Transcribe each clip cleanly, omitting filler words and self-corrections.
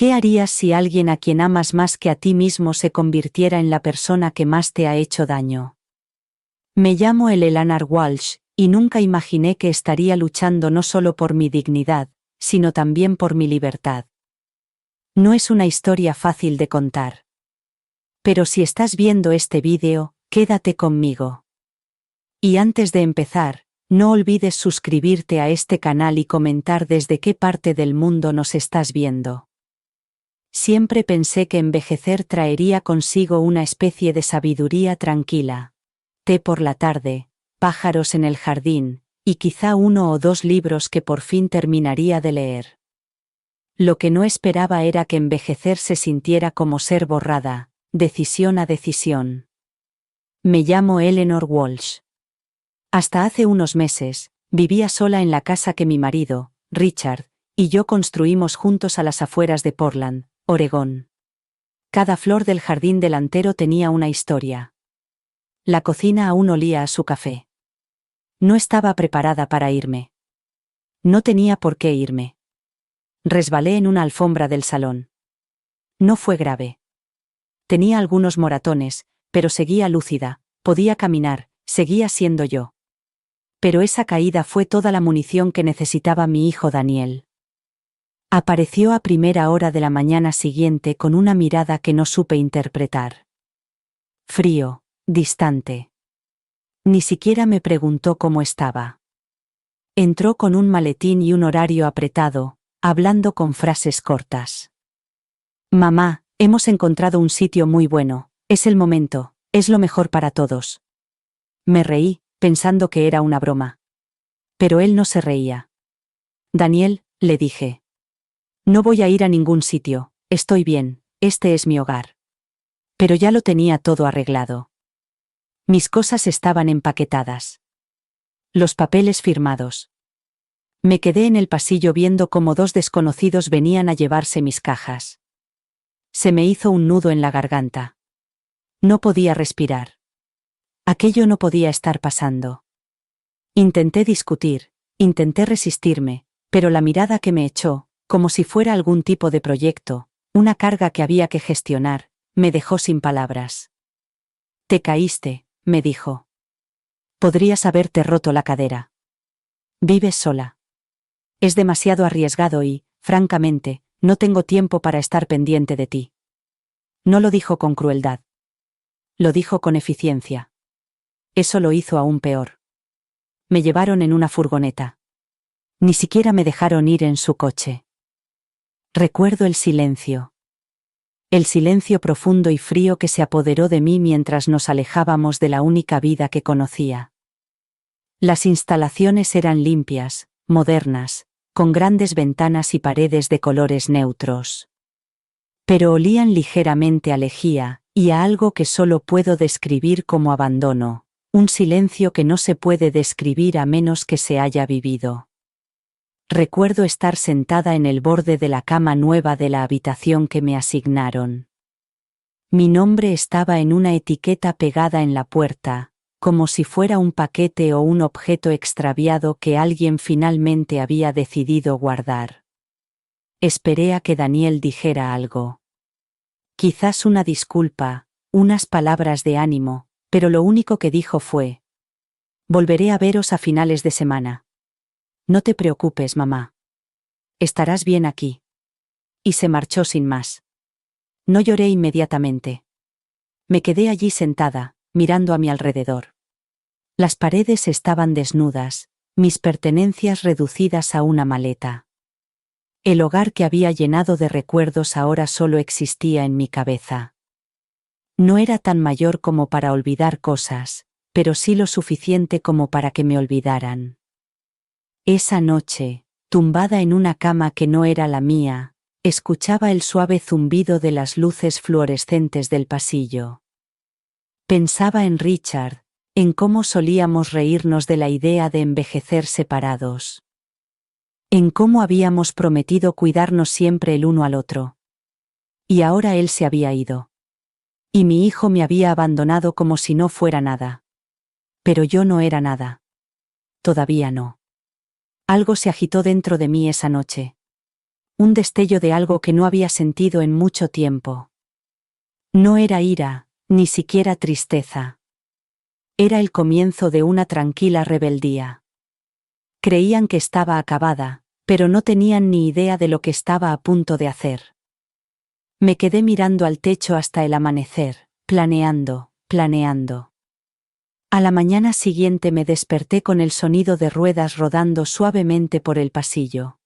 ¿Qué harías si alguien a quien amas más que a ti mismo se convirtiera en la persona que más te ha hecho daño? Me llamo Eleanor Walsh, y nunca imaginé que estaría luchando no solo por mi dignidad, sino también por mi libertad. No es una historia fácil de contar. Pero si estás viendo este vídeo, quédate conmigo. Y antes de empezar, no olvides suscribirte a este canal y comentar desde qué parte del mundo nos estás viendo. Siempre pensé que envejecer traería consigo una especie de sabiduría tranquila. Té por la tarde, pájaros en el jardín, y quizá 1 o 2 libros que por fin terminaría de leer. Lo que no esperaba era que envejecer se sintiera como ser borrada, decisión a decisión. Me llamo Eleanor Walsh. Hasta hace unos meses, vivía sola en la casa que mi marido, Richard, y yo construimos juntos a las afueras de Portland, Oregón. Cada flor del jardín delantero tenía una historia. La cocina aún olía a su café. No estaba preparada para irme. No tenía por qué irme. Resbalé en una alfombra del salón. No fue grave. Tenía algunos moratones, pero seguía lúcida, podía caminar, seguía siendo yo. Pero esa caída fue toda la munición que necesitaba mi hijo Daniel. Apareció a primera hora de la mañana siguiente con una mirada que no supe interpretar. Frío, distante. Ni siquiera me preguntó cómo estaba. Entró con un maletín y un horario apretado, hablando con frases cortas. Mamá, hemos encontrado un sitio muy bueno, es el momento, es lo mejor para todos. Me reí, pensando que era una broma. Pero él no se reía. Daniel, le dije. No voy a ir a ningún sitio, estoy bien, este es mi hogar. Pero ya lo tenía todo arreglado. Mis cosas estaban empaquetadas. Los papeles firmados. Me quedé en el pasillo viendo cómo 2 desconocidos venían a llevarse mis cajas. Se me hizo un nudo en la garganta. No podía respirar. Aquello no podía estar pasando. Intenté discutir, intenté resistirme, pero la mirada que me echó, como si fuera algún tipo de proyecto, una carga que había que gestionar, me dejó sin palabras. Te caíste, me dijo. Podrías haberte roto la cadera. Vives sola. Es demasiado arriesgado y, francamente, no tengo tiempo para estar pendiente de ti. No lo dijo con crueldad. Lo dijo con eficiencia. Eso lo hizo aún peor. Me llevaron en una furgoneta. Ni siquiera me dejaron ir en su coche. Recuerdo el silencio. El silencio profundo y frío que se apoderó de mí mientras nos alejábamos de la única vida que conocía. Las instalaciones eran limpias, modernas, con grandes ventanas y paredes de colores neutros. Pero olían ligeramente a lejía, y a algo que solo puedo describir como abandono, un silencio que no se puede describir a menos que se haya vivido. Recuerdo estar sentada en el borde de la cama nueva de la habitación que me asignaron. Mi nombre estaba en una etiqueta pegada en la puerta, como si fuera un paquete o un objeto extraviado que alguien finalmente había decidido guardar. Esperé a que Daniel dijera algo. Quizás una disculpa, unas palabras de ánimo, pero lo único que dijo fue: volveré a veros a finales de semana. No te preocupes, mamá. Estarás bien aquí. Y se marchó sin más. No lloré inmediatamente. Me quedé allí sentada, mirando a mi alrededor. Las paredes estaban desnudas, mis pertenencias reducidas a una maleta. El hogar que había llenado de recuerdos ahora solo existía en mi cabeza. No era tan mayor como para olvidar cosas, pero sí lo suficiente como para que me olvidaran. Esa noche, tumbada en una cama que no era la mía, escuchaba el suave zumbido de las luces fluorescentes del pasillo. Pensaba en Richard, en cómo solíamos reírnos de la idea de envejecer separados. En cómo habíamos prometido cuidarnos siempre el uno al otro. Y ahora él se había ido. Y mi hijo me había abandonado como si no fuera nada. Pero yo no era nada. Todavía no. Algo se agitó dentro de mí esa noche. un destello de algo que no había sentido en mucho tiempo. No era ira, ni siquiera tristeza. Era el comienzo de una tranquila rebeldía. Creían que estaba acabada, pero no tenían ni idea de lo que estaba a punto de hacer. Me quedé mirando al techo hasta el amanecer, planeando. A la mañana siguiente me desperté con el sonido de ruedas rodando suavemente por el pasillo.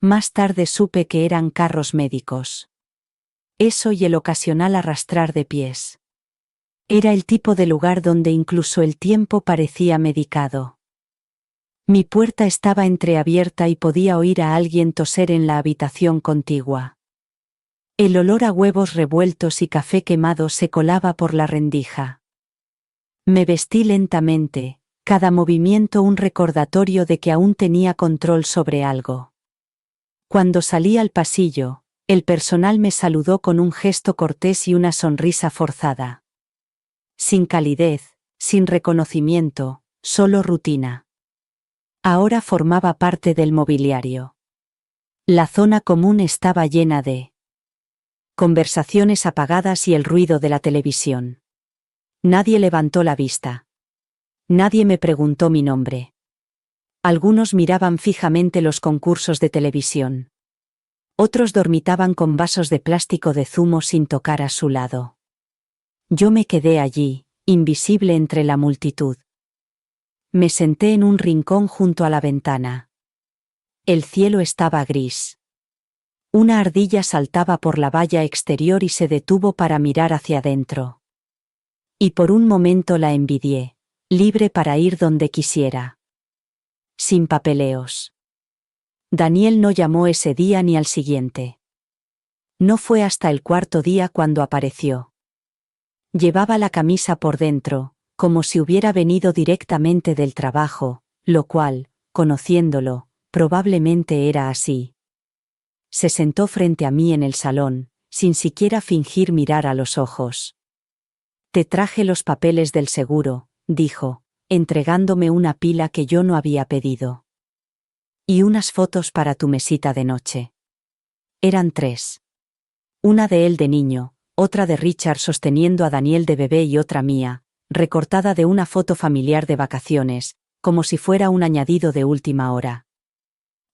Más tarde supe que eran carros médicos. Eso y el ocasional arrastrar de pies. Era el tipo de lugar donde incluso el tiempo parecía medicado. Mi puerta estaba entreabierta y podía oír a alguien toser en la habitación contigua. El olor a huevos revueltos y café quemado se colaba por la rendija. Me vestí lentamente, cada movimiento un recordatorio de que aún tenía control sobre algo. Cuando salí al pasillo, el personal me saludó con un gesto cortés y una sonrisa forzada. Sin calidez, sin reconocimiento, solo rutina. Ahora formaba parte del mobiliario. La zona común estaba llena de conversaciones apagadas y el ruido de la televisión. Nadie levantó la vista. Nadie me preguntó mi nombre. Algunos miraban fijamente los concursos de televisión. Otros dormitaban con vasos de plástico de zumo sin tocar a su lado. Yo me quedé allí, invisible entre la multitud. Me senté en un rincón junto a la ventana. El cielo estaba gris. Una ardilla saltaba por la valla exterior y se detuvo para mirar hacia adentro. Y por un momento la envidié, libre para ir donde quisiera. Sin papeleos. Daniel no llamó ese día ni al siguiente. No fue hasta el cuarto día cuando apareció. Llevaba la camisa por dentro, como si hubiera venido directamente del trabajo, lo cual, conociéndolo, probablemente era así. Se sentó frente a mí en el salón, sin siquiera fingir mirar a los ojos. Te traje los papeles del seguro, dijo, entregándome una pila que yo no había pedido. Y unas fotos para tu mesita de noche. Eran 3. Una de él de niño, otra de Richard sosteniendo a Daniel de bebé y otra mía, recortada de una foto familiar de vacaciones, como si fuera un añadido de última hora.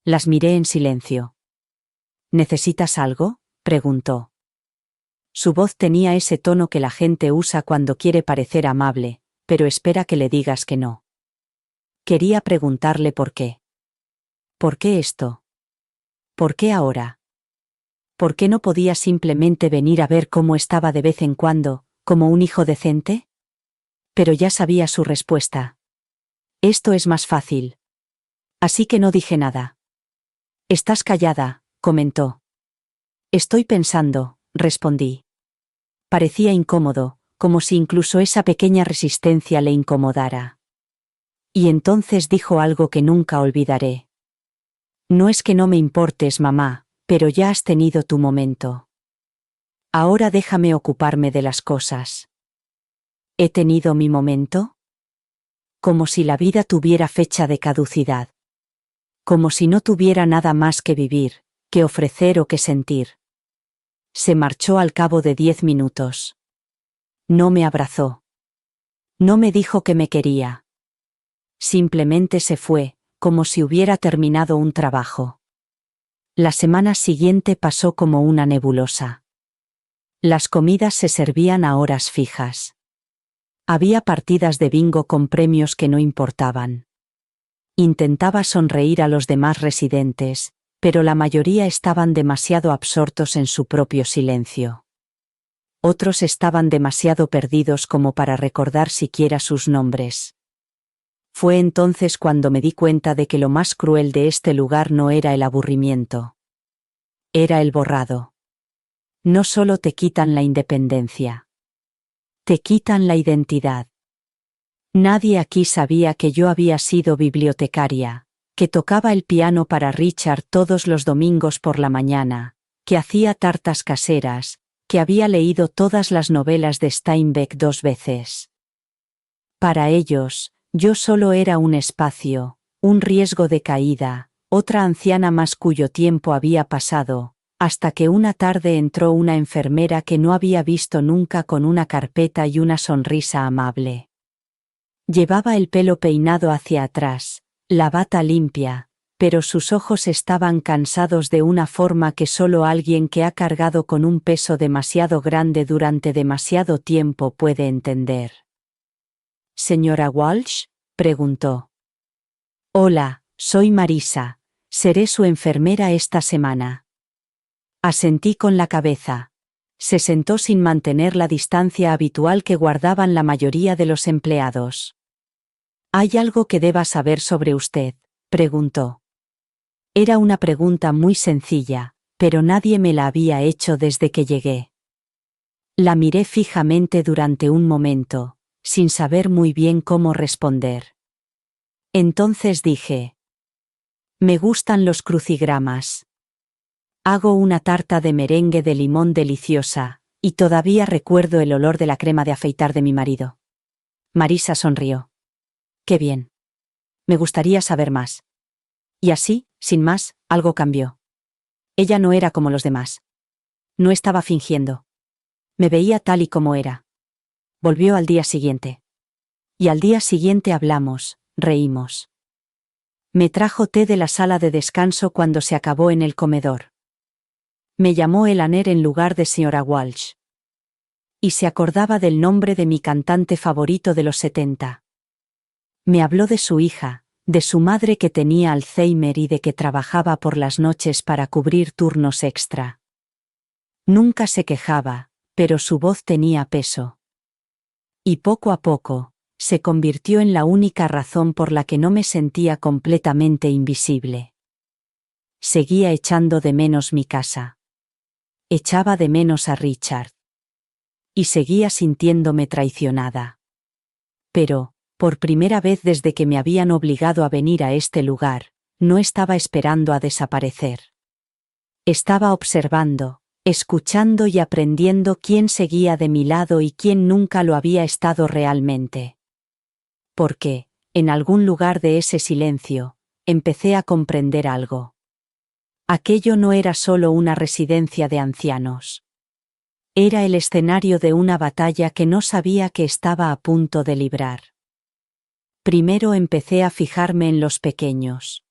Las miré en silencio. ¿Necesitas algo?, preguntó. Su voz tenía ese tono que la gente usa cuando quiere parecer amable, pero espera que le digas que no. Quería preguntarle por qué. ¿Por qué esto? ¿Por qué ahora? ¿Por qué no podía simplemente venir a ver cómo estaba de vez en cuando, como un hijo decente? Pero ya sabía su respuesta. Esto es más fácil. Así que no dije nada. Estás callada, comentó. Estoy pensando, respondí. Parecía incómodo, como si incluso esa pequeña resistencia le incomodara. Y entonces dijo algo que nunca olvidaré. No es que no me importes, mamá, pero ya has tenido tu momento. Ahora déjame ocuparme de las cosas. ¿He tenido mi momento? Como si la vida tuviera fecha de caducidad. Como si no tuviera nada más que vivir, que ofrecer o que sentir. Se marchó al cabo de 10 minutos. No me abrazó. No me dijo que me quería. Simplemente se fue, como si hubiera terminado un trabajo. La semana siguiente pasó como una nebulosa. Las comidas se servían a horas fijas. Había partidas de bingo con premios que no importaban. Intentaba sonreír a los demás residentes, pero la mayoría estaban demasiado absortos en su propio silencio. Otros estaban demasiado perdidos como para recordar siquiera sus nombres. Fue entonces cuando me di cuenta de que lo más cruel de este lugar no era el aburrimiento. Era el borrado. No solo te quitan la independencia. Te quitan la identidad. Nadie aquí sabía que yo había sido bibliotecaria, que tocaba el piano para Richard todos los domingos por la mañana, que hacía tartas caseras, que había leído todas las novelas de Steinbeck 2 veces. Para ellos, yo solo era un espacio, un riesgo de caída, otra anciana más cuyo tiempo había pasado, hasta que una tarde entró una enfermera que no había visto nunca con una carpeta y una sonrisa amable. Llevaba el pelo peinado hacia atrás, la bata limpia, pero sus ojos estaban cansados de una forma que solo alguien que ha cargado con un peso demasiado grande durante demasiado tiempo puede entender. «¿Señora Walsh?», preguntó. «Hola, soy Marisa. Seré su enfermera esta semana». Asentí con la cabeza. Se sentó sin mantener la distancia habitual que guardaban la mayoría de los empleados. «¿Hay algo que deba saber sobre usted?», preguntó. Era una pregunta muy sencilla, pero nadie me la había hecho desde que llegué. La miré fijamente durante un momento, sin saber muy bien cómo responder. Entonces dije: «Me gustan los crucigramas. Hago una tarta de merengue de limón deliciosa, y todavía recuerdo el olor de la crema de afeitar de mi marido». Marisa sonrió. «Qué bien. Me gustaría saber más». Y así, sin más, algo cambió. Ella no era como los demás. No estaba fingiendo. Me veía tal y como era. Volvió al día siguiente. Y al día siguiente hablamos, reímos. Me trajo té de la sala de descanso cuando se acabó en el comedor. Me llamó Eleanor en lugar de señora Walsh. Y se acordaba del nombre de mi cantante favorito de los 70. Me habló de su hija, de su madre que tenía Alzheimer y de que trabajaba por las noches para cubrir turnos extra. Nunca se quejaba, pero su voz tenía peso. Y poco a poco, se convirtió en la única razón por la que no me sentía completamente invisible. Seguía echando de menos mi casa. Echaba de menos a Richard. Y seguía sintiéndome traicionada. Pero, por primera vez desde que me habían obligado a venir a este lugar, no estaba esperando a desaparecer. Estaba observando, escuchando y aprendiendo quién seguía de mi lado y quién nunca lo había estado realmente. Porque, en algún lugar de ese silencio, empecé a comprender algo. Aquello no era solo una residencia de ancianos. Era el escenario de una batalla que no sabía que estaba a punto de librar. Primero empecé a fijarme en los pequeños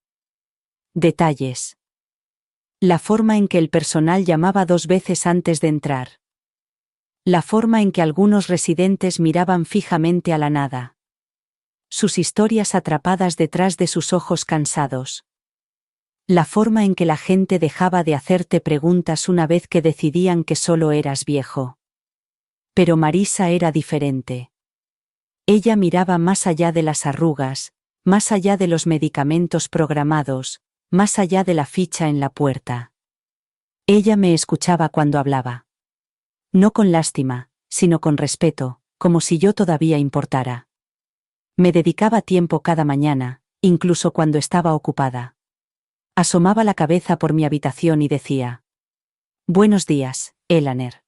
detalles. La forma en que el personal llamaba 2 veces antes de entrar. La forma en que algunos residentes miraban fijamente a la nada. Sus historias atrapadas detrás de sus ojos cansados. La forma en que la gente dejaba de hacerte preguntas una vez que decidían que solo eras viejo. Pero Marisa era diferente. Ella miraba más allá de las arrugas, más allá de los medicamentos programados, más allá de la ficha en la puerta. Ella me escuchaba cuando hablaba. No con lástima, sino con respeto, como si yo todavía importara. Me dedicaba tiempo cada mañana, incluso cuando estaba ocupada. Asomaba la cabeza por mi habitación y decía: «Buenos días, Eleanor.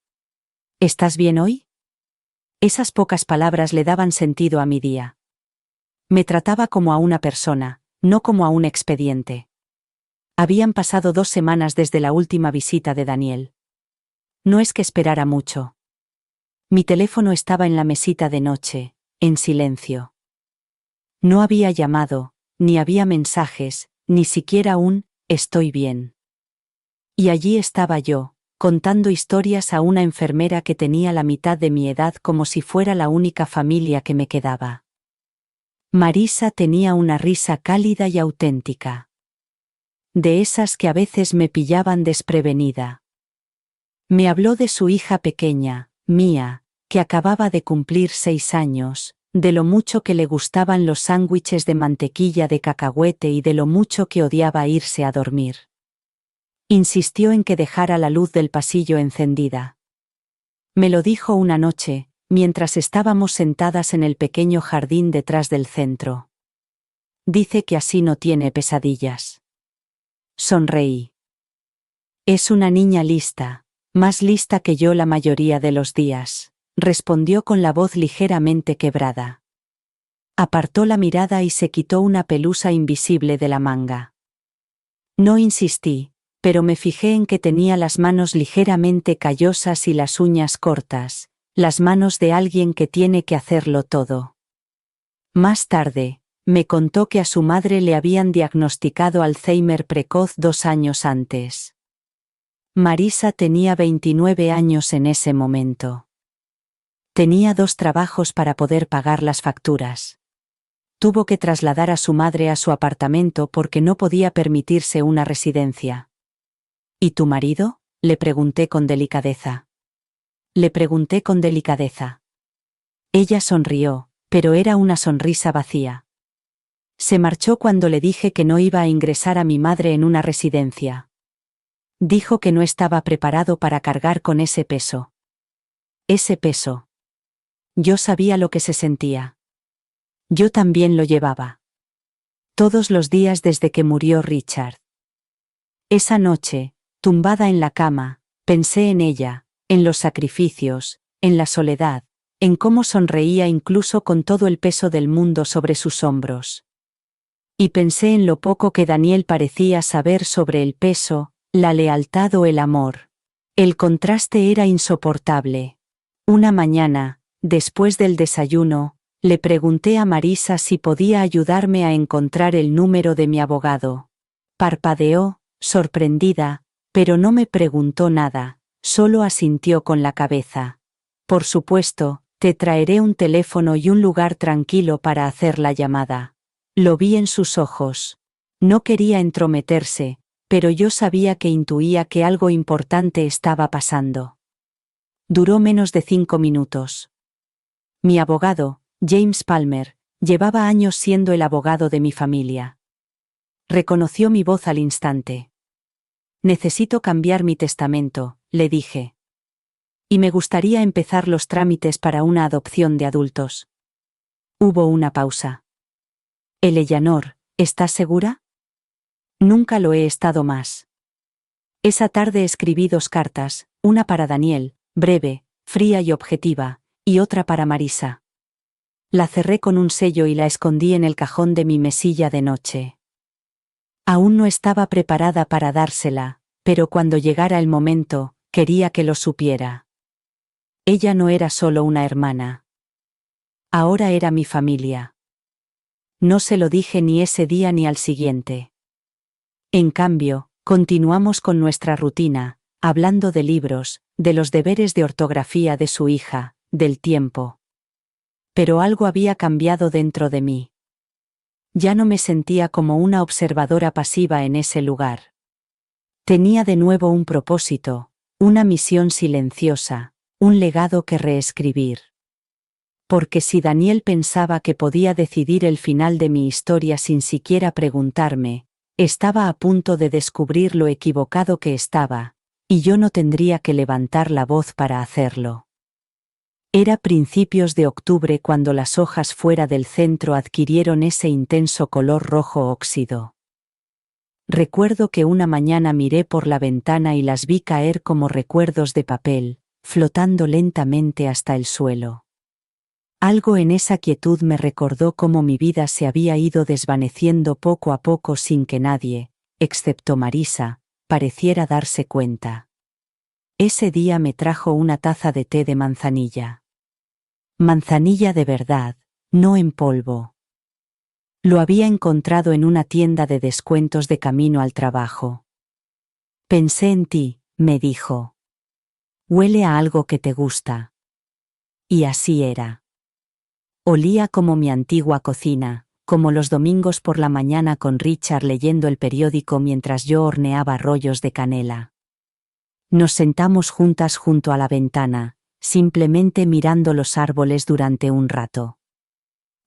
¿Estás bien hoy?». Esas pocas palabras le daban sentido a mi día. Me trataba como a una persona, no como a un expediente. Habían pasado 2 semanas desde la última visita de Daniel. No es que esperara mucho. Mi teléfono estaba en la mesita de noche, en silencio. No había llamado, ni había mensajes, ni siquiera un «estoy bien». Y allí estaba yo, contando historias a una enfermera que tenía la mitad de mi edad como si fuera la única familia que me quedaba. Marisa tenía una risa cálida y auténtica. De esas que a veces me pillaban desprevenida. Me habló de su hija pequeña, Mía, que acababa de cumplir 6 años, de lo mucho que le gustaban los sándwiches de mantequilla de cacahuete y de lo mucho que odiaba irse a dormir. Insistió en que dejara la luz del pasillo encendida. Me lo dijo una noche, mientras estábamos sentadas en el pequeño jardín detrás del centro. Dice que así no tiene pesadillas. Sonreí. Es una niña lista, más lista que yo la mayoría de los días, respondió con la voz ligeramente quebrada. Apartó la mirada y se quitó una pelusa invisible de la manga. No insistí, pero me fijé en que tenía las manos ligeramente callosas y las uñas cortas, las manos de alguien que tiene que hacerlo todo. Más tarde, me contó que a su madre le habían diagnosticado Alzheimer precoz 2 años antes. Marisa tenía 29 años en ese momento. Tenía 2 trabajos para poder pagar las facturas. Tuvo que trasladar a su madre a su apartamento porque no podía permitirse una residencia. ¿Y tu marido?, le pregunté con delicadeza. Ella sonrió, pero era una sonrisa vacía. Se marchó cuando le dije que no iba a ingresar a mi madre en una residencia. Dijo que no estaba preparado para cargar con ese peso. Ese peso. Yo sabía lo que se sentía. Yo también lo llevaba. Todos los días desde que murió Richard. Esa noche, tumbada en la cama, pensé en ella, en los sacrificios, en la soledad, en cómo sonreía incluso con todo el peso del mundo sobre sus hombros. Y pensé en lo poco que Daniel parecía saber sobre el peso, la lealtad o el amor. El contraste era insoportable. Una mañana, después del desayuno, le pregunté a Marisa si podía ayudarme a encontrar el número de mi abogado. Parpadeó, sorprendida, pero no me preguntó nada, solo asintió con la cabeza. Por supuesto, te traeré un teléfono y un lugar tranquilo para hacer la llamada. Lo vi en sus ojos. No quería entrometerse, pero yo sabía que intuía que algo importante estaba pasando. Duró menos de 5 minutos. Mi abogado, James Palmer, llevaba años siendo el abogado de mi familia. Reconoció mi voz al instante. Necesito cambiar mi testamento, le dije. Y me gustaría empezar los trámites para una adopción de adultos. Hubo una pausa. Eleanor, ¿estás segura? Nunca lo he estado más. Esa tarde escribí 2 cartas, una para Daniel, breve, fría y objetiva, y otra para Marisa. La cerré con un sello y la escondí en el cajón de mi mesilla de noche. Aún no estaba preparada para dársela, pero cuando llegara el momento, quería que lo supiera. Ella no era solo una hermana. Ahora era mi familia. No se lo dije ni ese día ni al siguiente. En cambio, continuamos con nuestra rutina, hablando de libros, de los deberes de ortografía de su hija, del tiempo. Pero algo había cambiado dentro de mí. Ya no me sentía como una observadora pasiva en ese lugar. Tenía de nuevo un propósito, una misión silenciosa, un legado que reescribir. Porque si Daniel pensaba que podía decidir el final de mi historia sin siquiera preguntarme, estaba a punto de descubrir lo equivocado que estaba, y yo no tendría que levantar la voz para hacerlo. Era principios de octubre cuando las hojas fuera del centro adquirieron ese intenso color rojo óxido. Recuerdo que una mañana miré por la ventana y las vi caer como recuerdos de papel, flotando lentamente hasta el suelo. Algo en esa quietud me recordó cómo mi vida se había ido desvaneciendo poco a poco sin que nadie, excepto Marisa, pareciera darse cuenta. Ese día me trajo una taza de té de manzanilla. Manzanilla de verdad, no en polvo. Lo había encontrado en una tienda de descuentos de camino al trabajo. Pensé en ti, me dijo. Huele a algo que te gusta. Y así era. Olía como mi antigua cocina, como los domingos por la mañana con Richard leyendo el periódico mientras yo horneaba rollos de canela. Nos sentamos juntas junto a la ventana, simplemente mirando los árboles durante un rato.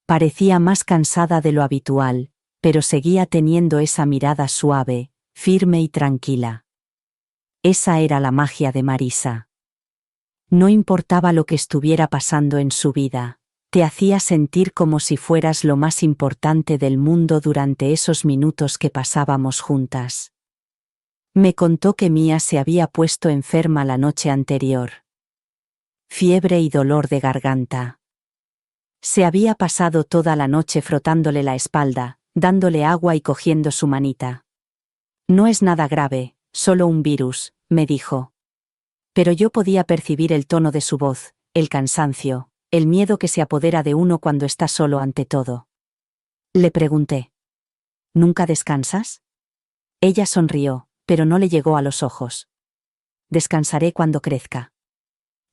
Parecía más cansada de lo habitual, pero seguía teniendo esa mirada suave, firme y tranquila. Esa era la magia de Marisa. No importaba lo que estuviera pasando en su vida. Te hacía sentir como si fueras lo más importante del mundo durante esos minutos que pasábamos juntas. Me contó que Mia se había puesto enferma la noche anterior. Fiebre y dolor de garganta. Se había pasado toda la noche frotándole la espalda, dándole agua y cogiendo su manita. No es nada grave, solo un virus, me dijo. Pero yo podía percibir el tono de su voz, el cansancio, el miedo que se apodera de uno cuando está solo ante todo. Le pregunté. ¿Nunca descansas? Ella sonrió, pero no le llegó a los ojos. Descansaré cuando crezca.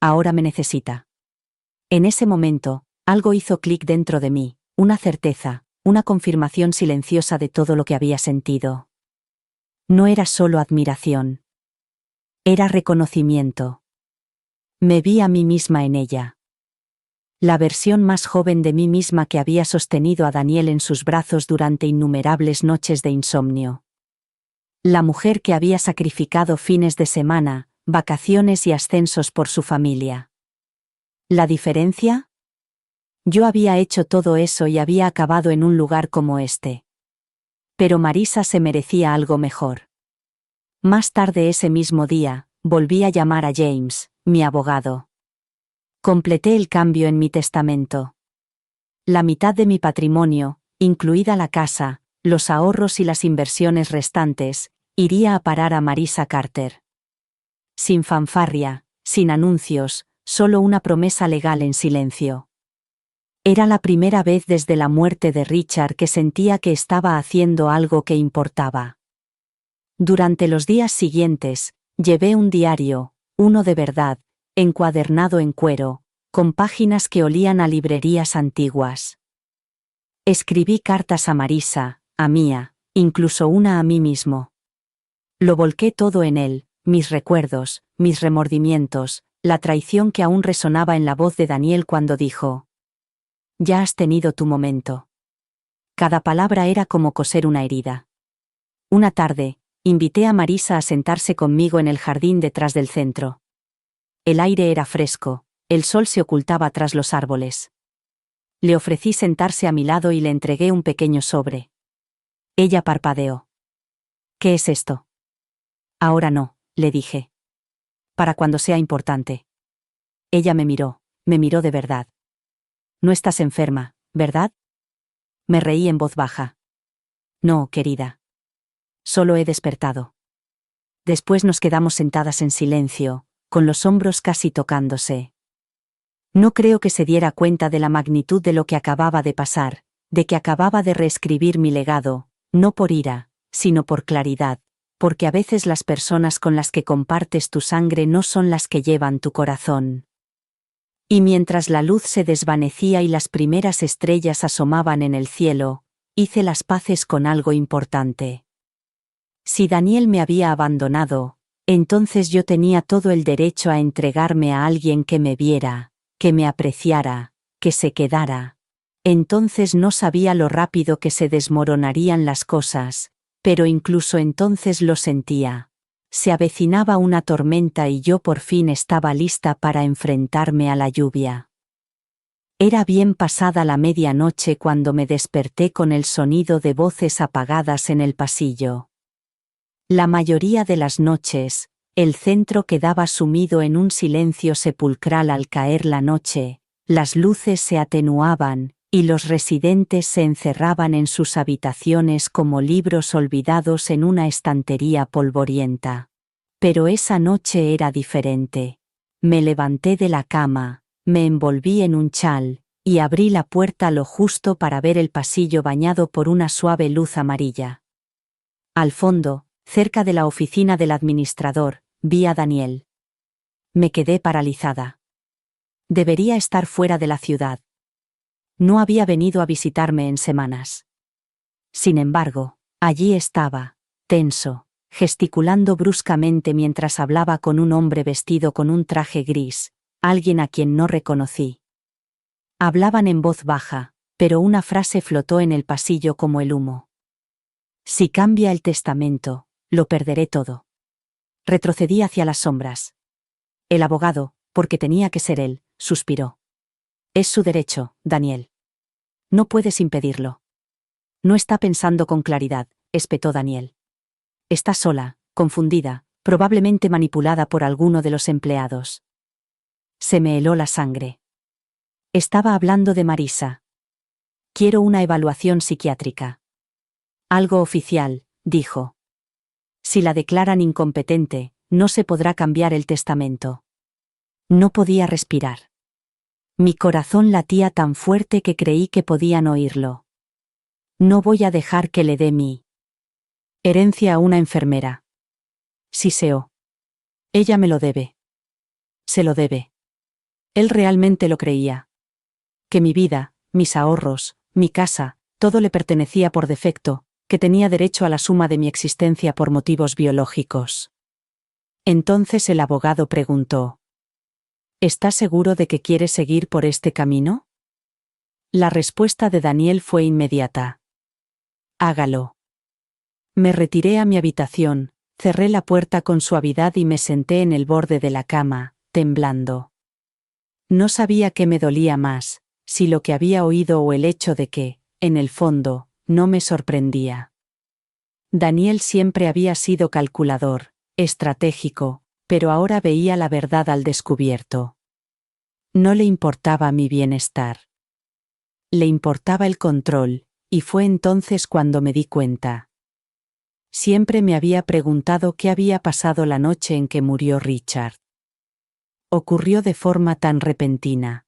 Ahora me necesita. En ese momento, algo hizo clic dentro de mí, una certeza, una confirmación silenciosa de todo lo que había sentido. No era solo admiración. Era reconocimiento. Me vi a mí misma en ella. La versión más joven de mí misma que había sostenido a Daniel en sus brazos durante innumerables noches de insomnio. La mujer que había sacrificado fines de semana, vacaciones y ascensos por su familia. ¿La diferencia? Yo había hecho todo eso y había acabado en un lugar como este. Pero Marisa se merecía algo mejor. Más tarde ese mismo día, volví a llamar a James, mi abogado. Completé el cambio en mi testamento. La mitad de mi patrimonio, incluida la casa, los ahorros y las inversiones restantes, iría a parar a Marisa Carter. Sin fanfarria, sin anuncios, solo una promesa legal en silencio. Era la primera vez desde la muerte de Richard que sentía que estaba haciendo algo que importaba. Durante los días siguientes, llevé un diario, uno de verdad, encuadernado en cuero, con páginas que olían a librerías antiguas. Escribí cartas a Marisa, a Mía, incluso una a mí mismo. Lo volqué todo en él, mis recuerdos, mis remordimientos, la traición que aún resonaba en la voz de Daniel cuando dijo: «Ya has tenido tu momento». Cada palabra era como coser una herida. Una tarde, invité a Marisa a sentarse conmigo en el jardín detrás del centro. El aire era fresco, el sol se ocultaba tras los árboles. Le ofrecí sentarse a mi lado y le entregué un pequeño sobre. Ella parpadeó. «¿Qué es esto?» «Ahora no», le dije. «Para cuando sea importante». Ella me miró de verdad. «No estás enferma, ¿verdad?» Me reí en voz baja. «No, querida. Solo he despertado». Después nos quedamos sentadas en silencio, con los hombros casi tocándose. No creo que se diera cuenta de la magnitud de lo que acababa de pasar, de que acababa de reescribir mi legado, no por ira, sino por claridad, porque a veces las personas con las que compartes tu sangre no son las que llevan tu corazón. Y mientras la luz se desvanecía y las primeras estrellas asomaban en el cielo, hice las paces con algo importante. Si Daniel me había abandonado, entonces yo tenía todo el derecho a entregarme a alguien que me viera, que me apreciara, que se quedara. Entonces no sabía lo rápido que se desmoronarían las cosas, pero incluso entonces lo sentía. Se avecinaba una tormenta y yo por fin estaba lista para enfrentarme a la lluvia. Era bien pasada la medianoche cuando me desperté con el sonido de voces apagadas en el pasillo. La mayoría de las noches, el centro quedaba sumido en un silencio sepulcral al caer la noche, las luces se atenuaban, y los residentes se encerraban en sus habitaciones como libros olvidados en una estantería polvorienta. Pero esa noche era diferente. Me levanté de la cama, me envolví en un chal, y abrí la puerta lo justo para ver el pasillo bañado por una suave luz amarilla. Al fondo, cerca de la oficina del administrador, vi a Daniel. Me quedé paralizada. Debería estar fuera de la ciudad. No había venido a visitarme en semanas. Sin embargo, allí estaba, tenso, gesticulando bruscamente mientras hablaba con un hombre vestido con un traje gris, alguien a quien no reconocí. Hablaban en voz baja, pero una frase flotó en el pasillo como el humo. «Si cambia el testamento, lo perderé todo». Retrocedí hacia las sombras. El abogado, porque tenía que ser él, suspiró. «Es su derecho, Daniel. No puedes impedirlo». «No está pensando con claridad», espetó Daniel. «Está sola, confundida, probablemente manipulada por alguno de los empleados». Se me heló la sangre. Estaba hablando de Marisa. «Quiero una evaluación psiquiátrica». «Algo oficial», dijo. Si la declaran incompetente, no se podrá cambiar el testamento. No podía respirar. Mi corazón latía tan fuerte que creí que podían oírlo. No voy a dejar que le dé mi herencia a una enfermera. Siseó. Ella me lo debe. Se lo debe. Él realmente lo creía. Que mi vida, mis ahorros, mi casa, todo le pertenecía por defecto, que tenía derecho a la suma de mi existencia por motivos biológicos. Entonces el abogado preguntó: ¿Estás seguro de que quieres seguir por este camino? La respuesta de Daniel fue inmediata. Hágalo. Me retiré a mi habitación, cerré la puerta con suavidad y me senté en el borde de la cama, temblando. No sabía qué me dolía más, si lo que había oído o el hecho de que, en el fondo, no me sorprendía. Daniel siempre había sido calculador, estratégico, pero ahora veía la verdad al descubierto. No le importaba mi bienestar. Le importaba el control, y fue entonces cuando me di cuenta. Siempre me había preguntado qué había pasado la noche en que murió Richard. Ocurrió de forma tan repentina.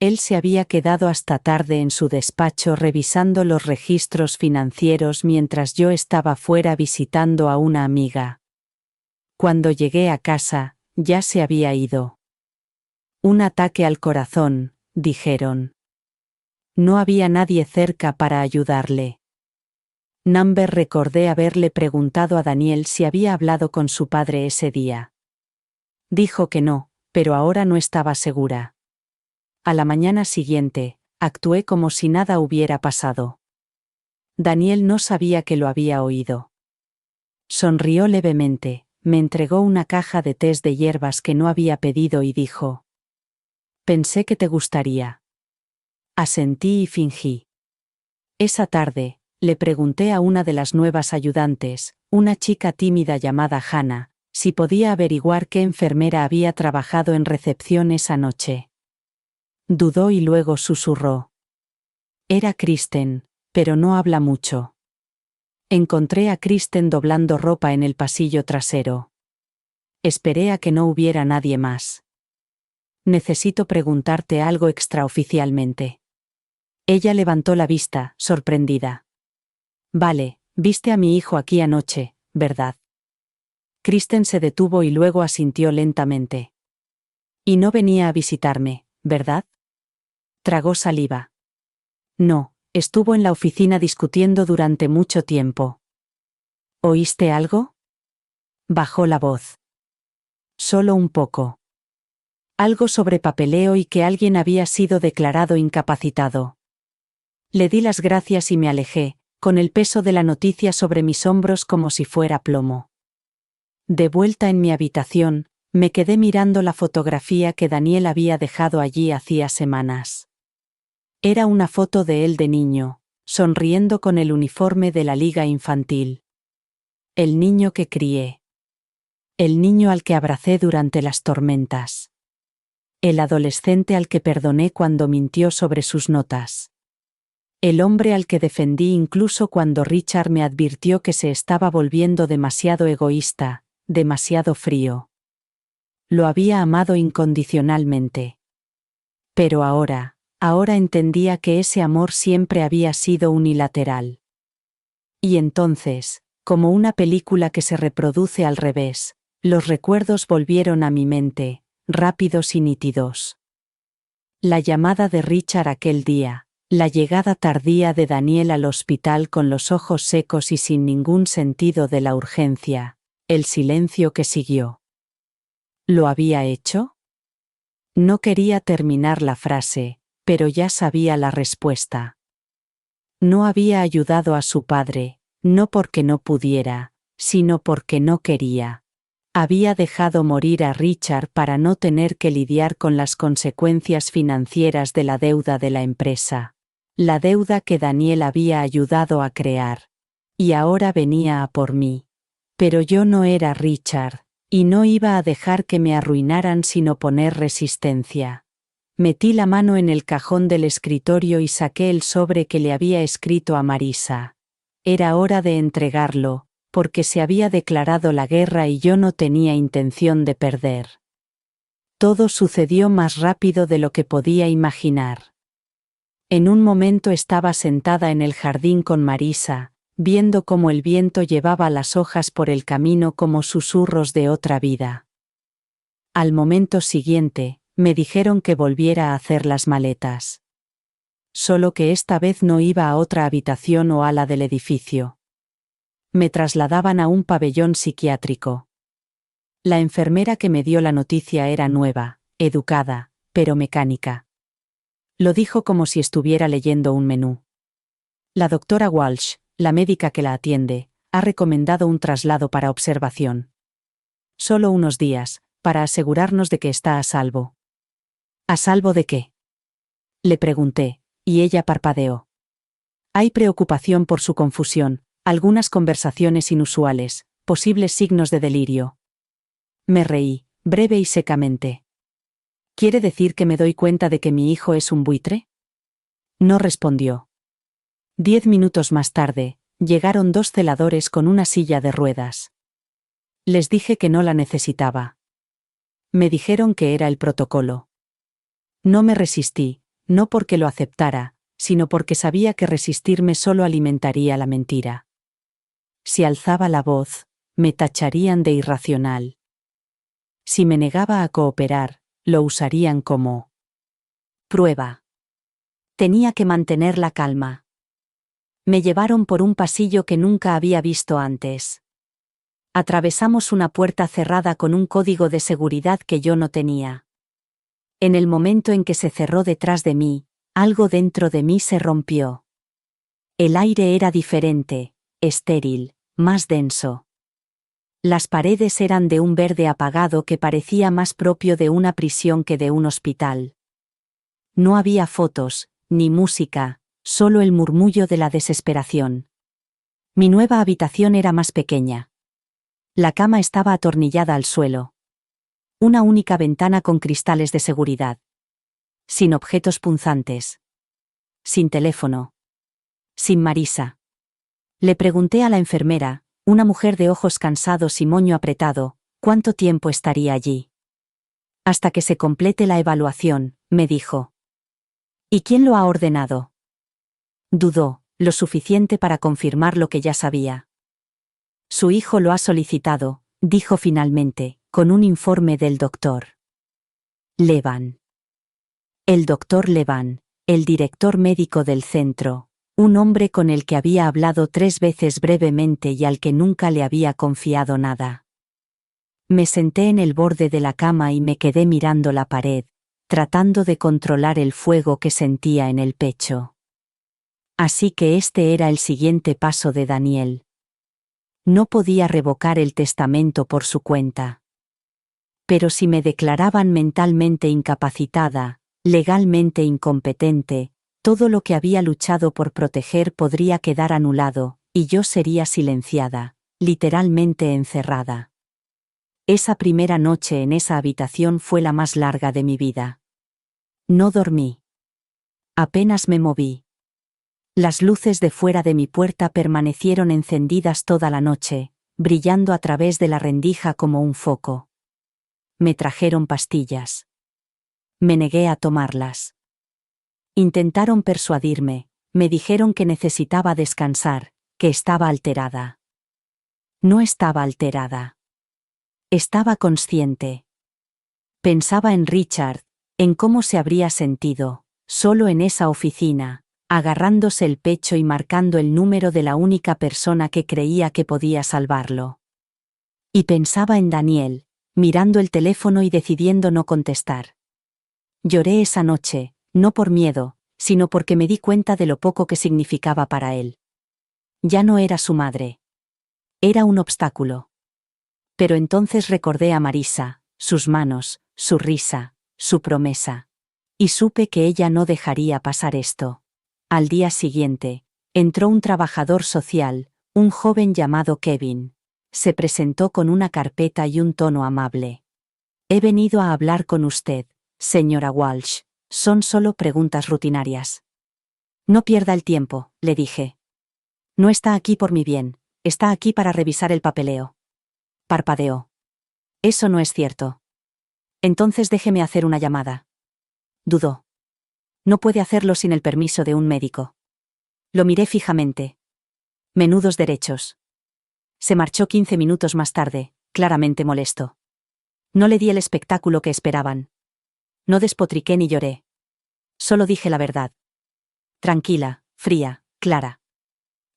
Él se había quedado hasta tarde en su despacho revisando los registros financieros mientras yo estaba fuera visitando a una amiga. Cuando llegué a casa, ya se había ido. Un ataque al corazón, dijeron. No había nadie cerca para ayudarle. Recordé haberle preguntado a Daniel si había hablado con su padre ese día. Dijo que no, pero ahora no estaba segura. A la mañana siguiente, actué como si nada hubiera pasado. Daniel no sabía que lo había oído. Sonrió levemente, me entregó una caja de tés de hierbas que no había pedido y dijo: Pensé que te gustaría. Asentí y fingí. Esa tarde, le pregunté a una de las nuevas ayudantes, una chica tímida llamada Hannah, si podía averiguar qué enfermera había trabajado en recepción esa noche. Dudó y luego susurró. Era Kristen, pero no habla mucho. Encontré a Kristen doblando ropa en el pasillo trasero. Esperé a que no hubiera nadie más. Necesito preguntarte algo extraoficialmente. Ella levantó la vista, sorprendida. Vale, viste a mi hijo aquí anoche, ¿verdad? Kristen se detuvo y luego asintió lentamente. Y no venía a visitarme, ¿verdad? Tragó saliva. No, estuvo en la oficina discutiendo durante mucho tiempo. ¿Oíste algo? Bajó la voz. Solo un poco. Algo sobre papeleo y que alguien había sido declarado incapacitado. Le di las gracias y me alejé, con el peso de la noticia sobre mis hombros como si fuera plomo. De vuelta en mi habitación, me quedé mirando la fotografía que Daniel había dejado allí hacía semanas. Era una foto de él de niño, sonriendo con el uniforme de la liga infantil. El niño que crié. El niño al que abracé durante las tormentas. El adolescente al que perdoné cuando mintió sobre sus notas. El hombre al que defendí incluso cuando Richard me advirtió que se estaba volviendo demasiado egoísta, demasiado frío. Lo había amado incondicionalmente. Pero ahora entendía que ese amor siempre había sido unilateral. Y entonces, como una película que se reproduce al revés, los recuerdos volvieron a mi mente, rápidos y nítidos. La llamada de Richard aquel día, la llegada tardía de Daniel al hospital con los ojos secos y sin ningún sentido de la urgencia, el silencio que siguió. ¿Lo había hecho? No quería terminar la frase, pero ya sabía la respuesta. No había ayudado a su padre, no porque no pudiera, sino porque no quería. Había dejado morir a Richard para no tener que lidiar con las consecuencias financieras de la deuda de la empresa. La deuda que Daniel había ayudado a crear. Y ahora venía a por mí. Pero yo no era Richard, y no iba a dejar que me arruinaran sin oponer resistencia. Metí la mano en el cajón del escritorio y saqué el sobre que le había escrito a Marisa. Era hora de entregarlo, porque se había declarado la guerra y yo no tenía intención de perder. Todo sucedió más rápido de lo que podía imaginar. En un momento estaba sentada en el jardín con Marisa, viendo cómo el viento llevaba las hojas por el camino como susurros de otra vida. Al momento siguiente, me dijeron que volviera a hacer las maletas. Solo que esta vez no iba a otra habitación o ala del edificio. Me trasladaban a un pabellón psiquiátrico. La enfermera que me dio la noticia era nueva, educada, pero mecánica. Lo dijo como si estuviera leyendo un menú. La doctora Walsh, la médica que la atiende, ha recomendado un traslado para observación. Solo unos días, para asegurarnos de que está a salvo. ¿A salvo de qué? Le pregunté, y ella parpadeó. Hay preocupación por su confusión, algunas conversaciones inusuales, posibles signos de delirio. Me reí, breve y secamente. ¿Quiere decir que me doy cuenta de que mi hijo es un buitre? No respondió. 10 minutos más tarde, llegaron 2 celadores con una silla de ruedas. Les dije que no la necesitaba. Me dijeron que era el protocolo. No me resistí, no porque lo aceptara, sino porque sabía que resistirme solo alimentaría la mentira. Si alzaba la voz, me tacharían de irracional. Si me negaba a cooperar, lo usarían como prueba. Tenía que mantener la calma. Me llevaron por un pasillo que nunca había visto antes. Atravesamos una puerta cerrada con un código de seguridad que yo no tenía. En el momento en que se cerró detrás de mí, algo dentro de mí se rompió. El aire era diferente, estéril, más denso. Las paredes eran de un verde apagado que parecía más propio de una prisión que de un hospital. No había fotos, ni música, solo el murmullo de la desesperación. Mi nueva habitación era más pequeña. La cama estaba atornillada al suelo. Una única ventana con cristales de seguridad. Sin objetos punzantes. Sin teléfono. Sin Marisa. Le pregunté a la enfermera, una mujer de ojos cansados y moño apretado, cuánto tiempo estaría allí. Hasta que se complete la evaluación, me dijo. ¿Y quién lo ha ordenado? Dudó, lo suficiente para confirmar lo que ya sabía. Su hijo lo ha solicitado, dijo finalmente, con un informe del doctor Levan. El doctor Levan, el director médico del centro, un hombre con el que había hablado 3 veces brevemente y al que nunca le había confiado nada. Me senté en el borde de la cama y me quedé mirando la pared, tratando de controlar el fuego que sentía en el pecho. Así que este era el siguiente paso de Daniel. No podía revocar el testamento por su cuenta. Pero si me declaraban mentalmente incapacitada, legalmente incompetente, todo lo que había luchado por proteger podría quedar anulado, y yo sería silenciada, literalmente encerrada. Esa primera noche en esa habitación fue la más larga de mi vida. No dormí. Apenas me moví. Las luces de fuera de mi puerta permanecieron encendidas toda la noche, brillando a través de la rendija como un foco. Me trajeron pastillas. Me negué a tomarlas. Intentaron persuadirme, me dijeron que necesitaba descansar, que estaba alterada. No estaba alterada. Estaba consciente. Pensaba en Richard, en cómo se habría sentido, solo en esa oficina, agarrándose el pecho y marcando el número de la única persona que creía que podía salvarlo. Y pensaba en Daniel, mirando el teléfono y decidiendo no contestar. Lloré esa noche, no por miedo, sino porque me di cuenta de lo poco que significaba para él. Ya no era su madre. Era un obstáculo. Pero entonces recordé a Marisa, sus manos, su risa, su promesa. Y supe que ella no dejaría pasar esto. Al día siguiente, entró un trabajador social, un joven llamado Kevin. Se presentó con una carpeta y un tono amable. He venido a hablar con usted, señora Walsh. Son solo preguntas rutinarias. No pierda el tiempo, le dije. No está aquí por mi bien, Está aquí para revisar el papeleo. Parpadeó. Eso no es cierto. Entonces déjeme hacer una llamada. Dudó. No puede hacerlo sin el permiso de un médico. Lo miré fijamente. Menudos derechos. Se marchó 15 minutos más tarde, claramente molesto. No le di el espectáculo que esperaban. No despotriqué ni lloré. Solo dije la verdad. Tranquila, fría, clara.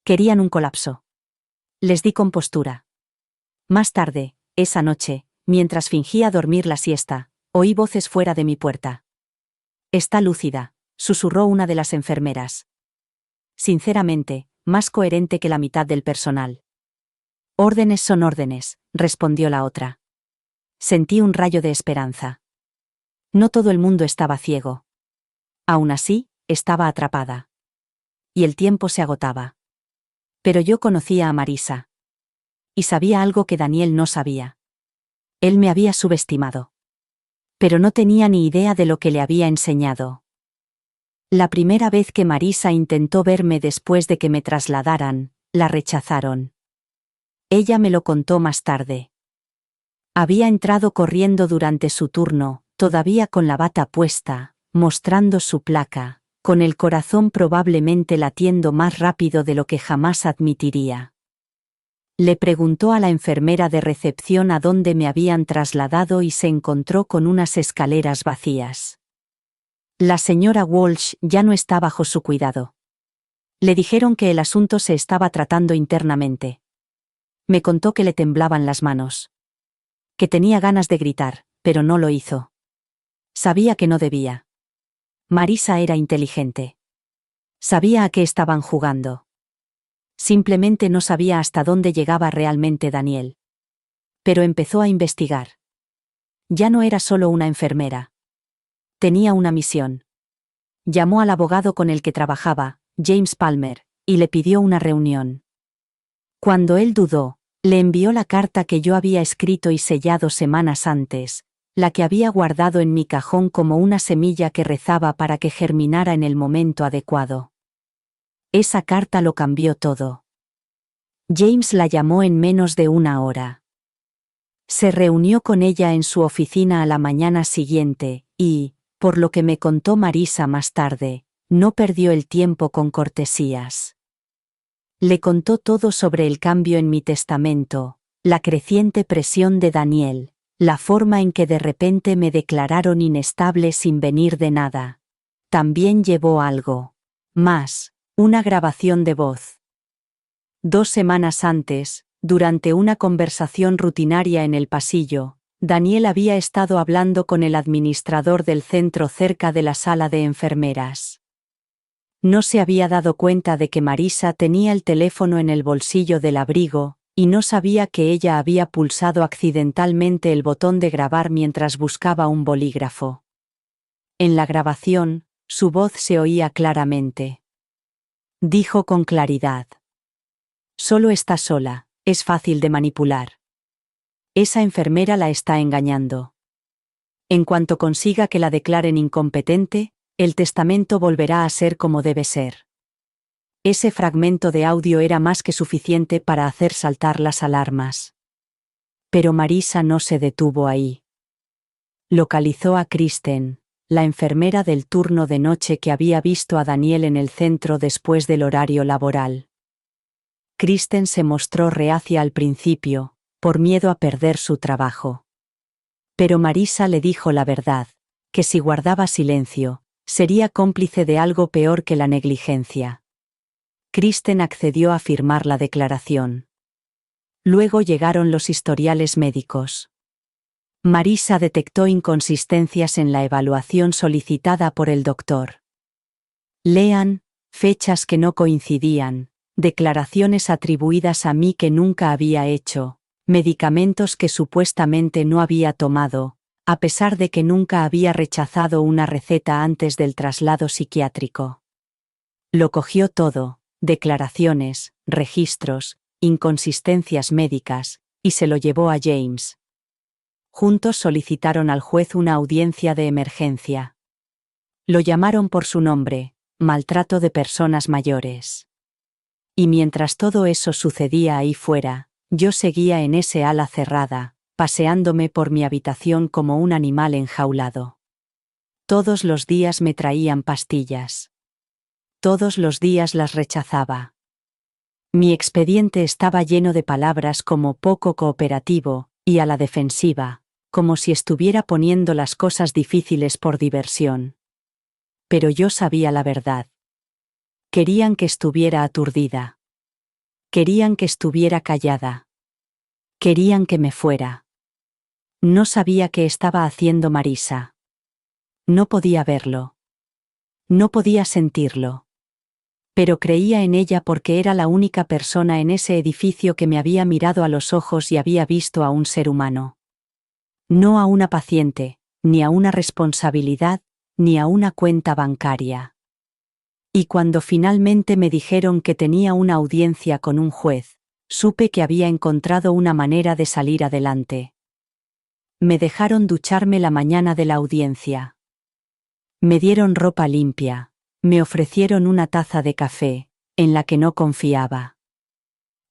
Querían un colapso. Les di compostura. Más tarde, esa noche, mientras fingía dormir la siesta, oí voces fuera de mi puerta. «Está lúcida», susurró una de las enfermeras. Sinceramente, más coherente que la mitad del personal. «Órdenes son órdenes», respondió la otra. Sentí un rayo de esperanza. No todo el mundo estaba ciego. Aún así, estaba atrapada. Y el tiempo se agotaba. Pero yo conocía a Marisa. Y sabía algo que Daniel no sabía. Él me había subestimado. Pero no tenía ni idea de lo que le había enseñado. La primera vez que Marisa intentó verme después de que me trasladaran, la rechazaron. Ella me lo contó más tarde. Había entrado corriendo durante su turno, todavía con la bata puesta, mostrando su placa, con el corazón probablemente latiendo más rápido de lo que jamás admitiría. Le preguntó a la enfermera de recepción a dónde me habían trasladado y se encontró con unas escaleras vacías. La señora Walsh ya no está bajo su cuidado. Le dijeron que el asunto se estaba tratando internamente. Me contó que le temblaban las manos. Que tenía ganas de gritar, pero no lo hizo. Sabía que no debía. Marisa era inteligente. Sabía a qué estaban jugando. Simplemente no sabía hasta dónde llegaba realmente Daniel. Pero empezó a investigar. Ya no era solo una enfermera. Tenía una misión. Llamó al abogado con el que trabajaba, James Palmer, y le pidió una reunión. Cuando él dudó, le envió la carta que yo había escrito y sellado semanas antes, la que había guardado en mi cajón como una semilla que rezaba para que germinara en el momento adecuado. Esa carta lo cambió todo. James la llamó en menos de una hora. Se reunió con ella en su oficina a la mañana siguiente, y, por lo que me contó Marisa más tarde, no perdió el tiempo con cortesías. Le contó todo sobre el cambio en mi testamento, la creciente presión de Daniel, la forma en que de repente me declararon inestable sin venir de nada. También llevó algo más, una grabación de voz. 2 semanas antes, durante una conversación rutinaria en el pasillo, Daniel había estado hablando con el administrador del centro cerca de la sala de enfermeras. No se había dado cuenta de que Marisa tenía el teléfono en el bolsillo del abrigo, y no sabía que ella había pulsado accidentalmente el botón de grabar mientras buscaba un bolígrafo. En la grabación, su voz se oía claramente. Dijo con claridad: «Solo está sola, es fácil de manipular. Esa enfermera la está engañando. En cuanto consiga que la declaren incompetente, el testamento volverá a ser como debe ser». Ese fragmento de audio era más que suficiente para hacer saltar las alarmas. Pero Marisa no se detuvo ahí. Localizó a Kristen, la enfermera del turno de noche que había visto a Daniel en el centro después del horario laboral. Kristen se mostró reacia al principio, por miedo a perder su trabajo. Pero Marisa le dijo la verdad, que si guardaba silencio, sería cómplice de algo peor que la negligencia. Kristen accedió a firmar la declaración. Luego llegaron los historiales médicos. Marisa detectó inconsistencias en la evaluación solicitada por el doctor. Lean, fechas que no coincidían, declaraciones atribuidas a mí que nunca había hecho, medicamentos que supuestamente no había tomado, a pesar de que nunca había rechazado una receta antes del traslado psiquiátrico. Lo cogió todo, declaraciones, registros, inconsistencias médicas, y se lo llevó a James. Juntos solicitaron al juez una audiencia de emergencia. Lo llamaron por su nombre: maltrato de personas mayores. Y mientras todo eso sucedía ahí fuera, yo seguía en ese ala cerrada, paseándome por mi habitación como un animal enjaulado. Todos los días me traían pastillas. Todos los días las rechazaba. Mi expediente estaba lleno de palabras como poco cooperativo, y a la defensiva, como si estuviera poniendo las cosas difíciles por diversión. Pero yo sabía la verdad. Querían que estuviera aturdida. Querían que estuviera callada. Querían que me fuera. No sabía qué estaba haciendo Marisa. No podía verlo. No podía sentirlo. Pero creía en ella porque era la única persona en ese edificio que me había mirado a los ojos y había visto a un ser humano. No a una paciente, ni a una responsabilidad, ni a una cuenta bancaria. Y cuando finalmente me dijeron que tenía una audiencia con un juez, supe que había encontrado una manera de salir adelante. Me dejaron ducharme la mañana de la audiencia. Me dieron ropa limpia. Me ofrecieron una taza de café, en la que no confiaba.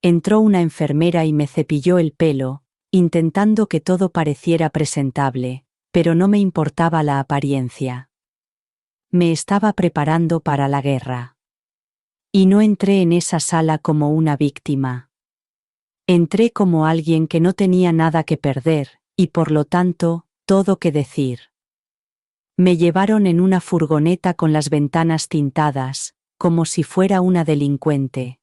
Entró una enfermera y me cepilló el pelo, intentando que todo pareciera presentable, pero no me importaba la apariencia. Me estaba preparando para la guerra. Y no entré en esa sala como una víctima. Entré como alguien que no tenía nada que perder, y por lo tanto, todo que decir. Me llevaron en una furgoneta con las ventanas tintadas, como si fuera una delincuente.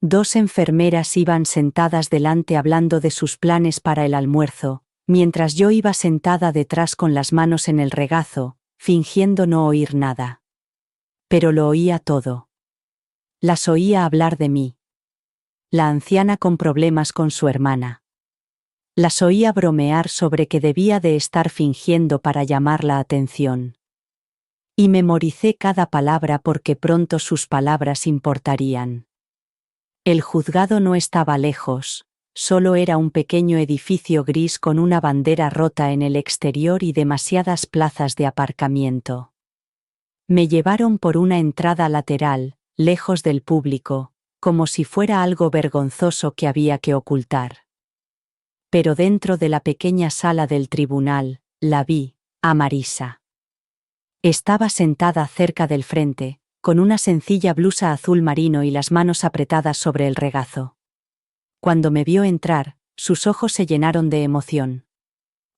2 enfermeras iban sentadas delante hablando de sus planes para el almuerzo, mientras yo iba sentada detrás con las manos en el regazo, fingiendo no oír nada. Pero lo oía todo. Las oía hablar de mí. La anciana con problemas con su hermana. Las oía bromear sobre que debía de estar fingiendo para llamar la atención. Y memoricé cada palabra porque pronto sus palabras importarían. El juzgado no estaba lejos, solo era un pequeño edificio gris con una bandera rota en el exterior y demasiadas plazas de aparcamiento. Me llevaron por una entrada lateral, lejos del público, como si fuera algo vergonzoso que había que ocultar. Pero dentro de la pequeña sala del tribunal, la vi, a Marisa. Estaba sentada cerca del frente, con una sencilla blusa azul marino y las manos apretadas sobre el regazo. Cuando me vio entrar, sus ojos se llenaron de emoción.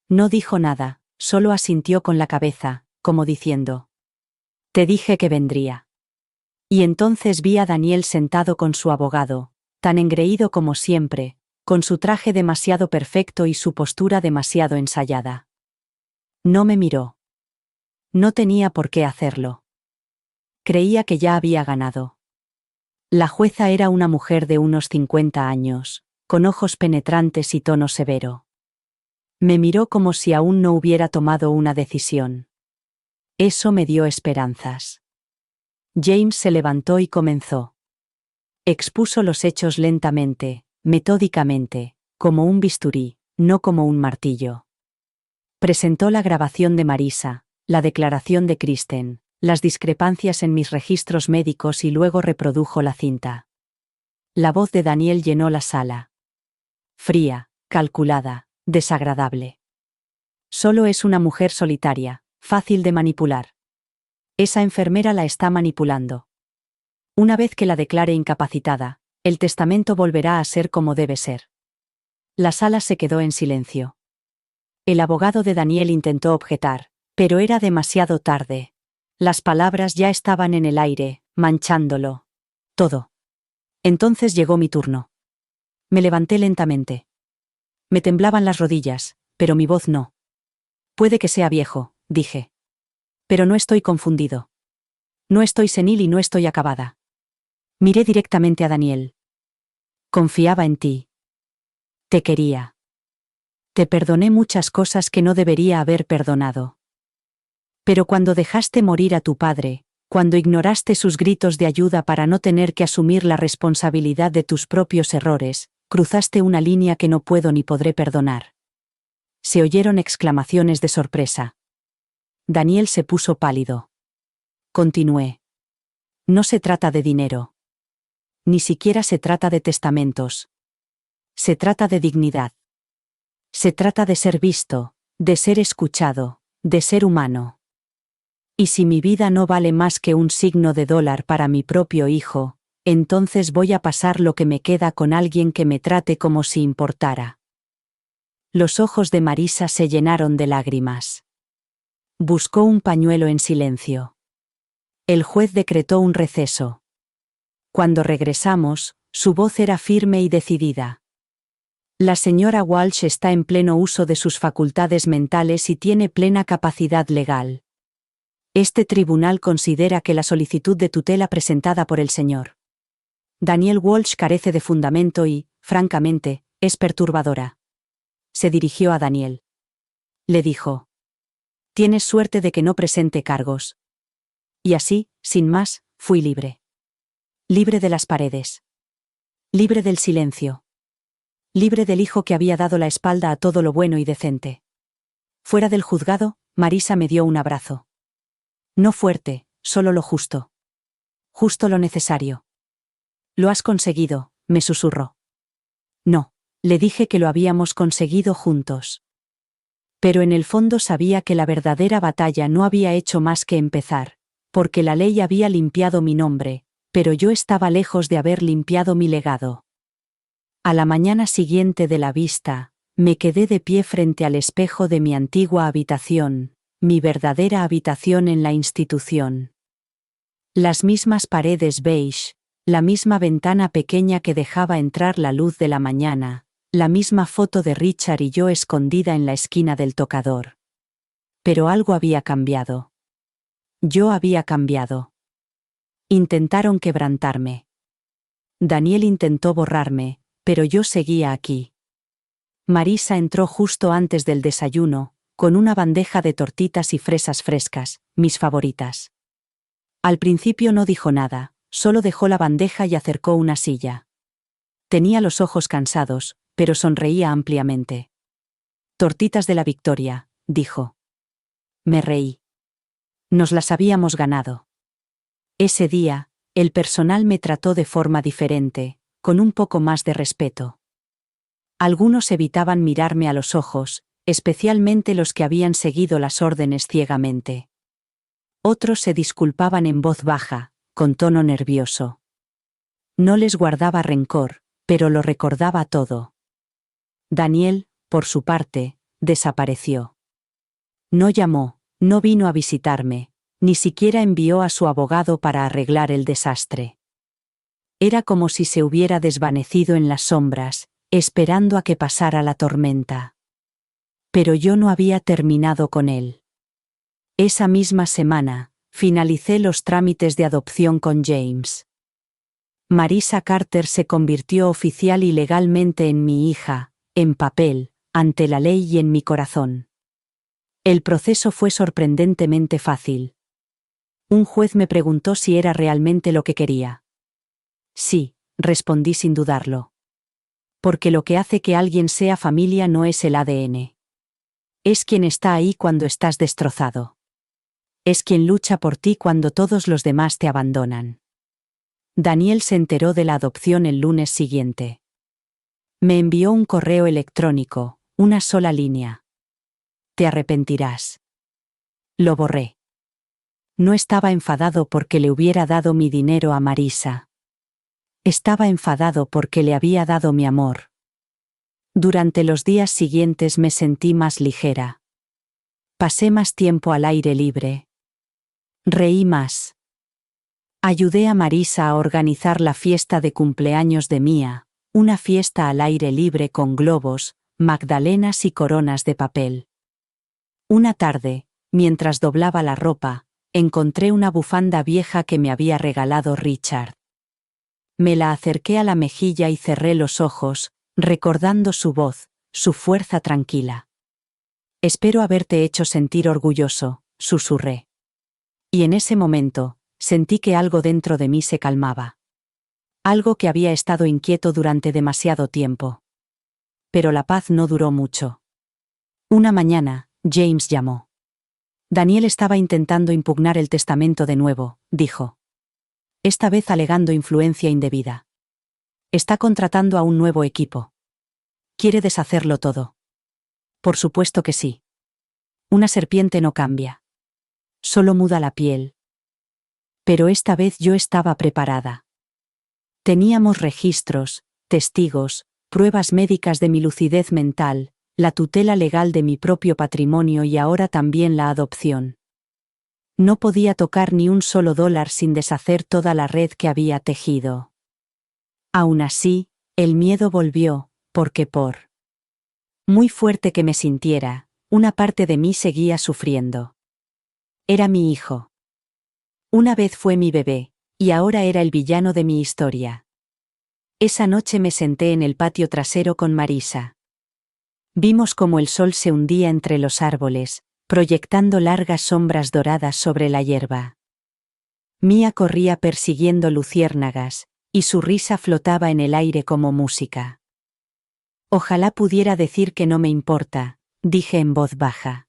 No dijo nada, solo asintió con la cabeza, como diciendo: «Te dije que vendría». Y entonces vi a Daniel sentado con su abogado, tan engreído como siempre, con su traje demasiado perfecto y su postura demasiado ensayada. No me miró. No tenía por qué hacerlo. Creía que ya había ganado. La jueza era una mujer de unos 50 años, con ojos penetrantes y tono severo. Me miró como si aún no hubiera tomado una decisión. Eso me dio esperanzas. James se levantó y comenzó. Expuso los hechos lentamente, metódicamente, como un bisturí, no como un martillo. Presentó la grabación de Marisa, la declaración de Kristen, las discrepancias en mis registros médicos y luego reprodujo la cinta. La voz de Daniel llenó la sala. Fría, calculada, desagradable. Solo es una mujer solitaria, fácil de manipular. Esa enfermera la está manipulando. Una vez que la declare incapacitada, el testamento volverá a ser como debe ser. La sala se quedó en silencio. El abogado de Daniel intentó objetar, pero era demasiado tarde. Las palabras ya estaban en el aire, manchándolo todo. Entonces llegó mi turno. Me levanté lentamente. Me temblaban las rodillas, pero mi voz no. Puede que sea viejo, dije. Pero no estoy confundido. No estoy senil y no estoy acabada. Miré directamente a Daniel. Confiaba en ti. Te quería. Te perdoné muchas cosas que no debería haber perdonado. Pero cuando dejaste morir a tu padre, cuando ignoraste sus gritos de ayuda para no tener que asumir la responsabilidad de tus propios errores, cruzaste una línea que no puedo ni podré perdonar. Se oyeron exclamaciones de sorpresa. Daniel se puso pálido. Continué. No se trata de dinero. Ni siquiera se trata de testamentos. Se trata de dignidad. Se trata de ser visto, de ser escuchado, de ser humano. Y si mi vida no vale más que un signo de dólar para mi propio hijo, entonces voy a pasar lo que me queda con alguien que me trate como si importara. Los ojos de Marisa se llenaron de lágrimas. Buscó un pañuelo en silencio. El juez decretó un receso. Cuando regresamos, su voz era firme y decidida. La señora Walsh está en pleno uso de sus facultades mentales y tiene plena capacidad legal. Este tribunal considera que la solicitud de tutela presentada por el señor Daniel Walsh carece de fundamento y, francamente, es perturbadora. Se dirigió a Daniel. Le dijo: «Tienes suerte de que no presente cargos». Y así, sin más, fui libre. Libre de las paredes. Libre del silencio. Libre del hijo que había dado la espalda a todo lo bueno y decente. Fuera del juzgado, Marisa me dio un abrazo. No fuerte, solo lo justo. Justo lo necesario. «Lo has conseguido», me susurró. No, le dije que lo habíamos conseguido juntos. Pero en el fondo sabía que la verdadera batalla no había hecho más que empezar, porque la ley había limpiado mi nombre, pero yo estaba lejos de haber limpiado mi legado. A la mañana siguiente de la vista, me quedé de pie frente al espejo de mi antigua habitación, mi verdadera habitación en la institución. Las mismas paredes beige, la misma ventana pequeña que dejaba entrar la luz de la mañana, la misma foto de Richard y yo escondida en la esquina del tocador. Pero algo había cambiado. Yo había cambiado. Intentaron quebrantarme. Daniel intentó borrarme, pero yo seguía aquí. Marisa entró justo antes del desayuno, con una bandeja de tortitas y fresas frescas, mis favoritas. Al principio no dijo nada, solo dejó la bandeja y acercó una silla. Tenía los ojos cansados, pero sonreía ampliamente. «Tortitas de la victoria», dijo. Me reí. Nos las habíamos ganado. Ese día, el personal me trató de forma diferente, con un poco más de respeto. Algunos evitaban mirarme a los ojos, especialmente los que habían seguido las órdenes ciegamente. Otros se disculpaban en voz baja, con tono nervioso. No les guardaba rencor, pero lo recordaba todo. Daniel, por su parte, desapareció. No llamó, no vino a visitarme, ni siquiera envió a su abogado para arreglar el desastre. Era como si se hubiera desvanecido en las sombras, esperando a que pasara la tormenta. Pero yo no había terminado con él. Esa misma semana, finalicé los trámites de adopción con James. Marisa Carter se convirtió oficial y legalmente en mi hija, en papel, ante la ley y en mi corazón. El proceso fue sorprendentemente fácil. Un juez me preguntó si era realmente lo que quería. Sí, respondí sin dudarlo. Porque lo que hace que alguien sea familia no es el ADN. Es quien está ahí cuando estás destrozado. Es quien lucha por ti cuando todos los demás te abandonan. Daniel se enteró de la adopción el lunes siguiente. Me envió un correo electrónico, una sola línea. «Te arrepentirás». Lo borré. No estaba enfadado porque le hubiera dado mi dinero a Marisa. Estaba enfadado porque le había dado mi amor. Durante los días siguientes me sentí más ligera. Pasé más tiempo al aire libre. Reí más. Ayudé a Marisa a organizar la fiesta de cumpleaños de Mía, una fiesta al aire libre con globos, magdalenas y coronas de papel. Una tarde, mientras doblaba la ropa, encontré una bufanda vieja que me había regalado Richard. Me la acerqué a la mejilla y cerré los ojos, recordando su voz, su fuerza tranquila. «Espero haberte hecho sentir orgulloso», susurré. Y en ese momento, sentí que algo dentro de mí se calmaba. Algo que había estado inquieto durante demasiado tiempo. Pero la paz no duró mucho. Una mañana, James llamó. Daniel estaba intentando impugnar el testamento de nuevo, dijo. Esta vez alegando influencia indebida. Está contratando a un nuevo equipo. Quiere deshacerlo todo. Por supuesto que sí. Una serpiente no cambia. Solo muda la piel. Pero esta vez yo estaba preparada. Teníamos registros, testigos, pruebas médicas de mi lucidez mental, la tutela legal de mi propio patrimonio y ahora también la adopción. No podía tocar ni un solo dólar sin deshacer toda la red que había tejido. Aún así, el miedo volvió, porque por muy fuerte que me sintiera, una parte de mí seguía sufriendo. Era mi hijo. Una vez fue mi bebé, y ahora era el villano de mi historia. Esa noche me senté en el patio trasero con Marisa. Vimos cómo el sol se hundía entre los árboles, proyectando largas sombras doradas sobre la hierba. Mía corría persiguiendo luciérnagas, y su risa flotaba en el aire como música. Ojalá pudiera decir que no me importa, dije en voz baja.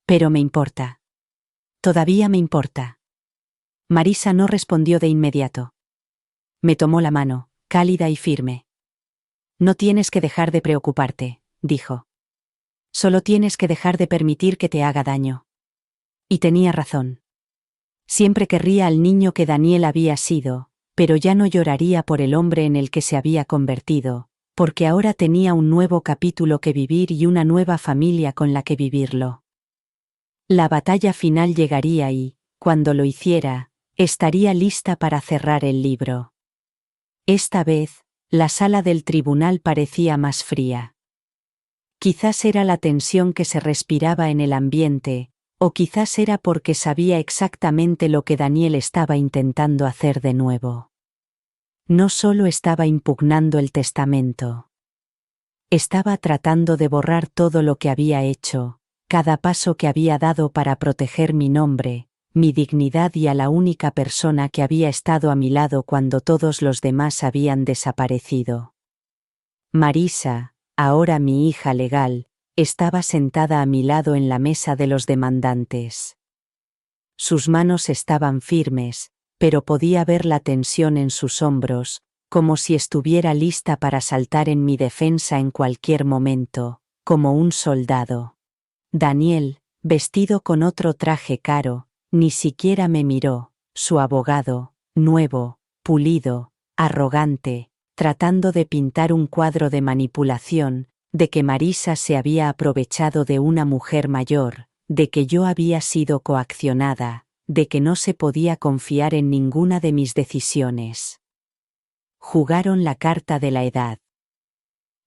Pero me importa. Todavía me importa. Marisa no respondió de inmediato. Me tomó la mano, cálida y firme. No tienes que dejar de preocuparte, dijo. Solo tienes que dejar de permitir que te haga daño. Y tenía razón. Siempre querría al niño que Daniel había sido, pero ya no lloraría por el hombre en el que se había convertido, porque ahora tenía un nuevo capítulo que vivir y una nueva familia con la que vivirlo. La batalla final llegaría y, cuando lo hiciera, estaría lista para cerrar el libro. Esta vez, la sala del tribunal parecía más fría. Quizás era la tensión que se respiraba en el ambiente, o quizás era porque sabía exactamente lo que Daniel estaba intentando hacer de nuevo. No solo estaba impugnando el testamento. Estaba tratando de borrar todo lo que había hecho, cada paso que había dado para proteger mi nombre, mi dignidad y a la única persona que había estado a mi lado cuando todos los demás habían desaparecido. Marisa, ahora mi hija legal, estaba sentada a mi lado en la mesa de los demandantes. Sus manos estaban firmes, pero podía ver la tensión en sus hombros, como si estuviera lista para saltar en mi defensa en cualquier momento, como un soldado. Daniel, vestido con otro traje caro, ni siquiera me miró, su abogado, nuevo, pulido, arrogante, tratando de pintar un cuadro de manipulación, de que Marisa se había aprovechado de una mujer mayor, de que yo había sido coaccionada, de que no se podía confiar en ninguna de mis decisiones. Jugaron la carta de la edad.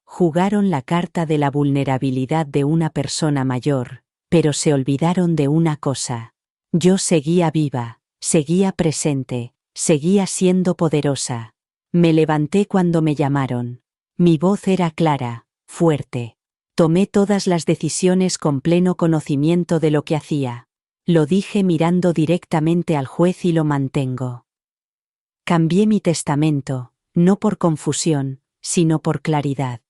Jugaron la carta de la vulnerabilidad de una persona mayor, pero se olvidaron de una cosa. Yo seguía viva, seguía presente, seguía siendo poderosa. Me levanté cuando me llamaron. Mi voz era clara, fuerte. Tomé todas las decisiones con pleno conocimiento de lo que hacía. Lo dije mirando directamente al juez y lo mantengo. Cambié mi testamento, no por confusión, sino por claridad.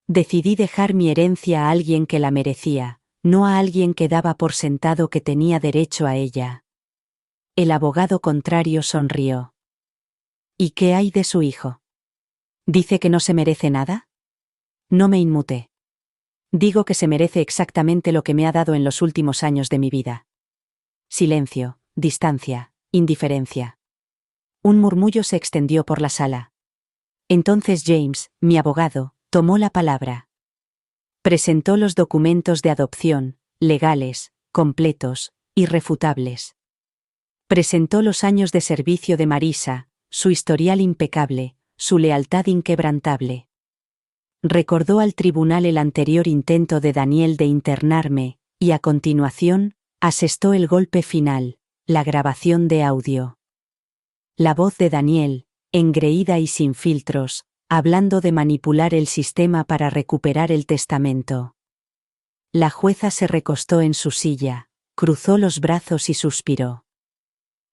Decidí dejar mi herencia a alguien que la merecía, no a alguien que daba por sentado que tenía derecho a ella. El abogado contrario sonrió. ¿Y qué hay de su hijo? ¿Dice que no se merece nada? No me inmuté. Digo que se merece exactamente lo que me ha dado en los últimos años de mi vida. Silencio, distancia, indiferencia. Un murmullo se extendió por la sala. Entonces James, mi abogado, tomó la palabra. Presentó los documentos de adopción, legales, completos, irrefutables. Presentó los años de servicio de Marisa, su historial impecable, su lealtad inquebrantable. Recordó al tribunal el anterior intento de Daniel de internarme, y a continuación, asestó el golpe final, la grabación de audio. La voz de Daniel, engreída y sin filtros, hablando de manipular el sistema para recuperar el testamento. La jueza se recostó en su silla, cruzó los brazos y suspiró.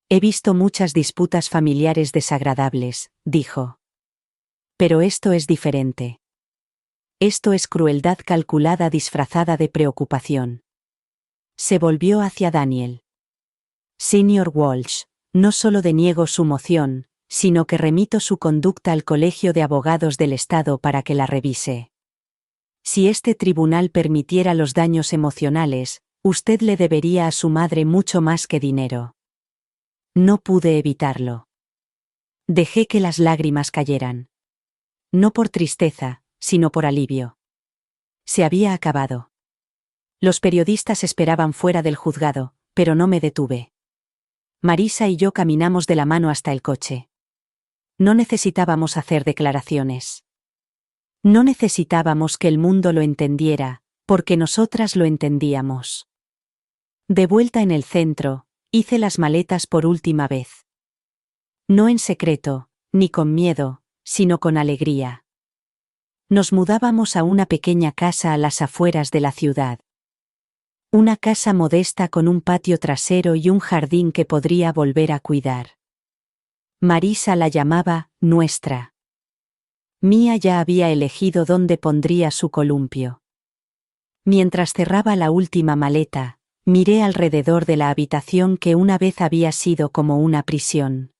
He visto muchas disputas familiares desagradables, dijo. Pero esto es diferente. Esto es crueldad calculada disfrazada de preocupación. Se volvió hacia Daniel. Señor Walsh, no solo deniego su moción, sino que remito su conducta al Colegio de Abogados del Estado para que la revise. Si este tribunal permitiera los daños emocionales, usted le debería a su madre mucho más que dinero. No pude evitarlo. Dejé que las lágrimas cayeran. No por tristeza, sino por alivio. Se había acabado. Los periodistas esperaban fuera del juzgado, pero no me detuve. Marisa y yo caminamos de la mano hasta el coche. No necesitábamos hacer declaraciones. No necesitábamos que el mundo lo entendiera, porque nosotras lo entendíamos. De vuelta en el centro, hice las maletas por última vez. No en secreto, ni con miedo, sino con alegría. Nos mudábamos a una pequeña casa a las afueras de la ciudad. Una casa modesta con un patio trasero y un jardín que podría volver a cuidar. Marisa la llamaba nuestra. Mía ya había elegido dónde pondría su columpio. Mientras cerraba la última maleta, miré alrededor de la habitación que una vez había sido como una prisión.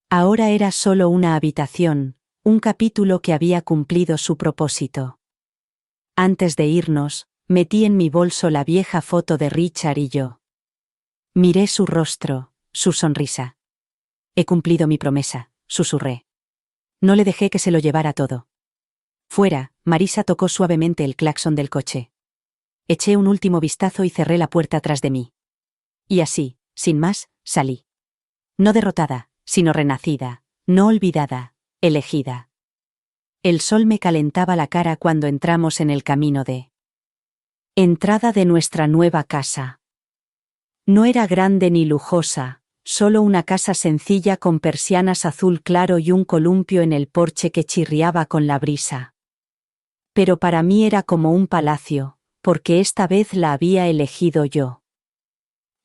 Ahora era solo una habitación, un capítulo que había cumplido su propósito. Antes de irnos, metí en mi bolso la vieja foto de Richard y yo. Miré su rostro, su sonrisa. He cumplido mi promesa, susurré. No le dejé que se lo llevara todo. Fuera, Marisa tocó suavemente el claxon del coche. Eché un último vistazo y cerré la puerta tras de mí. Y así, sin más, salí. No derrotada, sino renacida, no olvidada, elegida. El sol me calentaba la cara cuando entramos en el camino de entrada de nuestra nueva casa. No era grande ni lujosa, solo una casa sencilla con persianas azul claro y un columpio en el porche que chirriaba con la brisa. Pero para mí era como un palacio, porque esta vez la había elegido yo.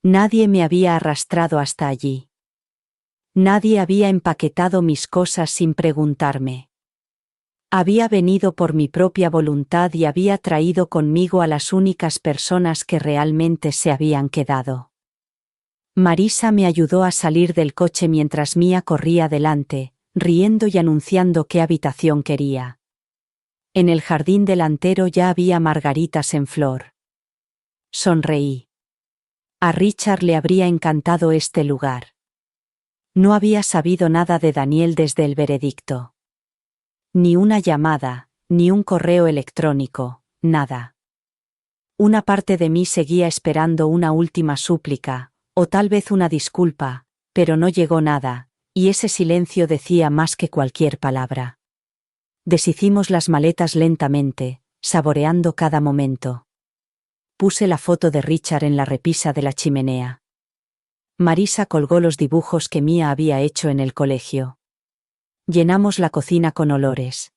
Nadie me había arrastrado hasta allí. Nadie había empaquetado mis cosas sin preguntarme. Había venido por mi propia voluntad y había traído conmigo a las únicas personas que realmente se habían quedado. Marisa me ayudó a salir del coche mientras Mía corría delante, riendo y anunciando qué habitación quería. En el jardín delantero ya había margaritas en flor. Sonreí. A Richard le habría encantado este lugar. No había sabido nada de Daniel desde el veredicto. Ni una llamada, ni un correo electrónico, nada. Una parte de mí seguía esperando una última súplica, o tal vez una disculpa, pero no llegó nada, y ese silencio decía más que cualquier palabra. Deshicimos las maletas lentamente, saboreando cada momento. Puse la foto de Richard en la repisa de la chimenea. Marisa colgó los dibujos que Mía había hecho en el colegio. Llenamos la cocina con olores.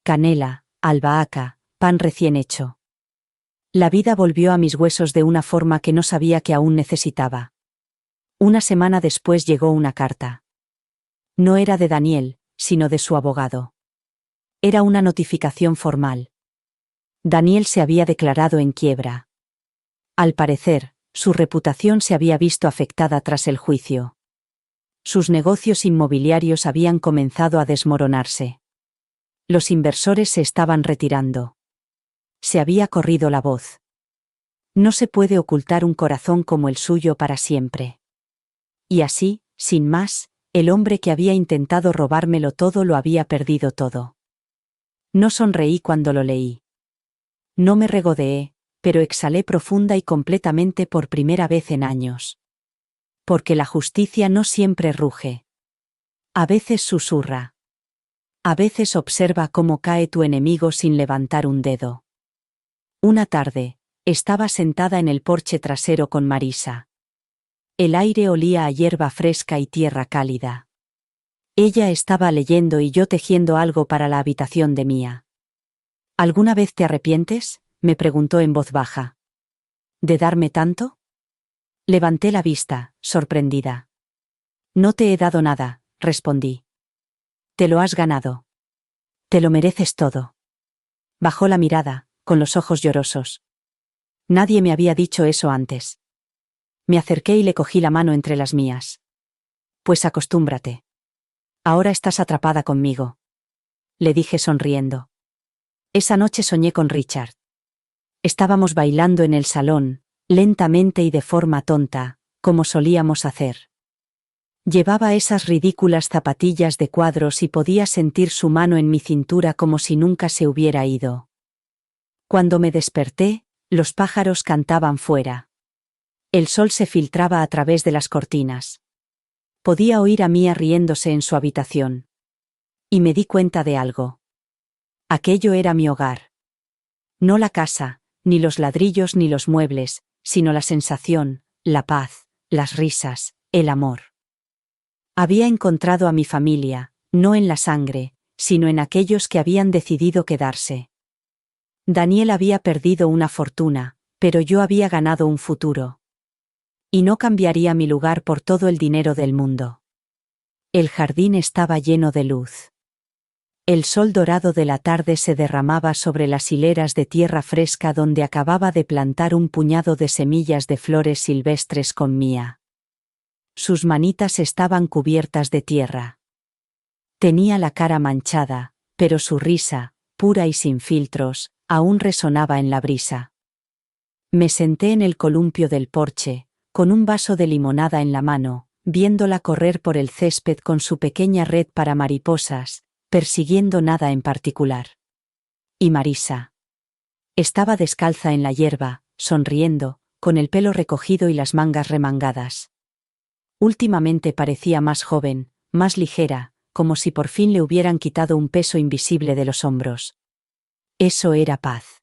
Canela, albahaca, pan recién hecho. La vida volvió a mis huesos de una forma que no sabía que aún necesitaba. Una semana después llegó una carta. No era de Daniel, sino de su abogado. Era una notificación formal. Daniel se había declarado en quiebra. Al parecer, su reputación se había visto afectada tras el juicio. Sus negocios inmobiliarios habían comenzado a desmoronarse. Los inversores se estaban retirando. Se había corrido la voz. No se puede ocultar un corazón como el suyo para siempre. Y así, sin más, el hombre que había intentado robármelo todo lo había perdido todo. No sonreí cuando lo leí. No me regodeé, pero exhalé profunda y completamente por primera vez en años. Porque la justicia no siempre ruge. A veces susurra. A veces observa cómo cae tu enemigo sin levantar un dedo. Una tarde, estaba sentada en el porche trasero con Marisa. El aire olía a hierba fresca y tierra cálida. Ella estaba leyendo y yo tejiendo algo para la habitación de Mía. ¿Alguna vez te arrepientes?, me preguntó en voz baja. ¿De darme tanto? Levanté la vista, sorprendida. No te he dado nada, respondí. Te lo has ganado. Te lo mereces todo. Bajó la mirada, con los ojos llorosos. Nadie me había dicho eso antes. Me acerqué y le cogí la mano entre las mías. Pues acostúmbrate. Ahora estás atrapada conmigo. Le dije sonriendo. Esa noche soñé con Richard. Estábamos bailando en el salón, lentamente y de forma tonta, como solíamos hacer. Llevaba esas ridículas zapatillas de cuadros y podía sentir su mano en mi cintura como si nunca se hubiera ido. Cuando me desperté, los pájaros cantaban fuera. El sol se filtraba a través de las cortinas. Podía oír a Mia riéndose en su habitación. Y me di cuenta de algo. Aquello era mi hogar. No la casa, ni los ladrillos ni los muebles, sino la sensación, la paz, las risas, el amor. Había encontrado a mi familia, no en la sangre, sino en aquellos que habían decidido quedarse. Daniel había perdido una fortuna, pero yo había ganado un futuro. Y no cambiaría mi lugar por todo el dinero del mundo. El jardín estaba lleno de luz. El sol dorado de la tarde se derramaba sobre las hileras de tierra fresca donde acababa de plantar un puñado de semillas de flores silvestres con Mia. Sus manitas estaban cubiertas de tierra. Tenía la cara manchada, pero su risa, pura y sin filtros, aún resonaba en la brisa. Me senté en el columpio del porche, con un vaso de limonada en la mano, viéndola correr por el césped con su pequeña red para mariposas, persiguiendo nada en particular. Y Marisa. Estaba descalza en la hierba, sonriendo, con el pelo recogido y las mangas remangadas. Últimamente parecía más joven, más ligera, como si por fin le hubieran quitado un peso invisible de los hombros. Eso era paz.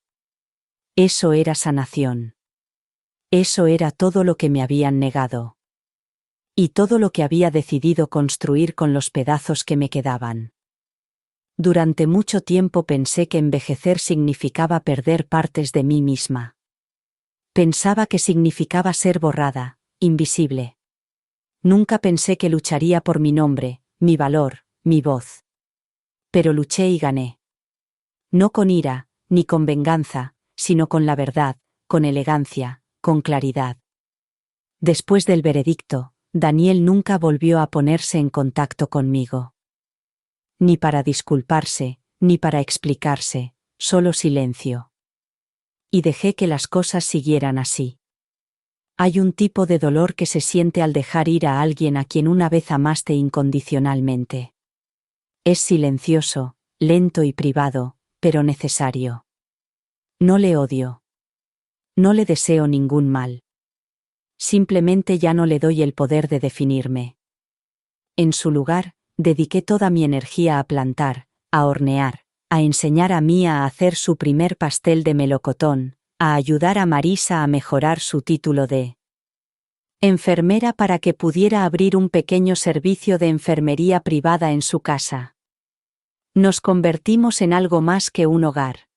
Eso era sanación. Eso era todo lo que me habían negado. Y todo lo que había decidido construir con los pedazos que me quedaban. Durante mucho tiempo pensé que envejecer significaba perder partes de mí misma. Pensaba que significaba ser borrada, invisible. Nunca pensé que lucharía por mi nombre, mi valor, mi voz. Pero luché y gané. No con ira, ni con venganza, sino con la verdad, con elegancia, con claridad. Después del veredicto, Daniel nunca volvió a ponerse en contacto conmigo. Ni para disculparse, ni para explicarse, solo silencio. Y dejé que las cosas siguieran así. Hay un tipo de dolor que se siente al dejar ir a alguien a quien una vez amaste incondicionalmente. Es silencioso, lento y privado, pero necesario. No le odio. No le deseo ningún mal. Simplemente ya no le doy el poder de definirme. En su lugar, dediqué toda mi energía a plantar, a hornear, a enseñar a Mia a hacer su primer pastel de melocotón, a ayudar a Marisa a mejorar su título de enfermera para que pudiera abrir un pequeño servicio de enfermería privada en su casa. Nos convertimos en algo más que un hogar.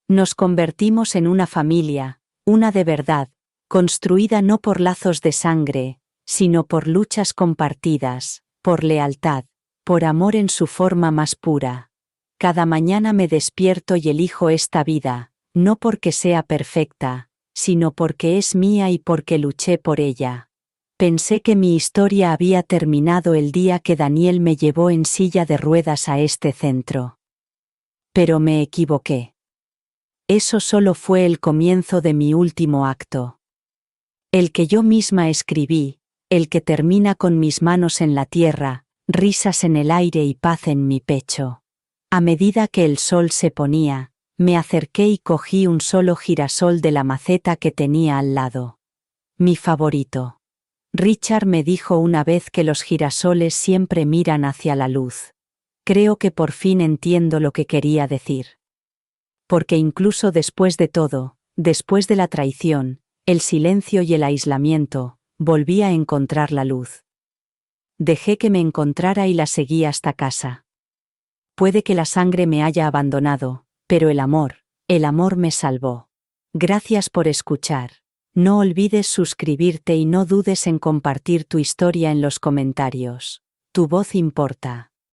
Nos convertimos en una familia, una de verdad, construida no por lazos de sangre, sino por luchas compartidas, por lealtad, por amor en su forma más pura. Cada mañana me despierto y elijo esta vida, no porque sea perfecta, sino porque es mía y porque luché por ella. Pensé que mi historia había terminado el día que Daniel me llevó en silla de ruedas a este centro. Pero me equivoqué. Eso solo fue el comienzo de mi último acto. El que yo misma escribí, el que termina con mis manos en la tierra, risas en el aire y paz en mi pecho. A medida que el sol se ponía, me acerqué y cogí un solo girasol de la maceta que tenía al lado. Mi favorito. Richard me dijo una vez que los girasoles siempre miran hacia la luz. Creo que por fin entiendo lo que quería decir. Porque incluso después de todo, después de la traición, el silencio y el aislamiento, volví a encontrar la luz. Dejé que me encontrara y la seguí hasta casa. Puede que la sangre me haya abandonado, pero el amor me salvó. Gracias por escuchar. No olvides suscribirte y no dudes en compartir tu historia en los comentarios. Tu voz importa.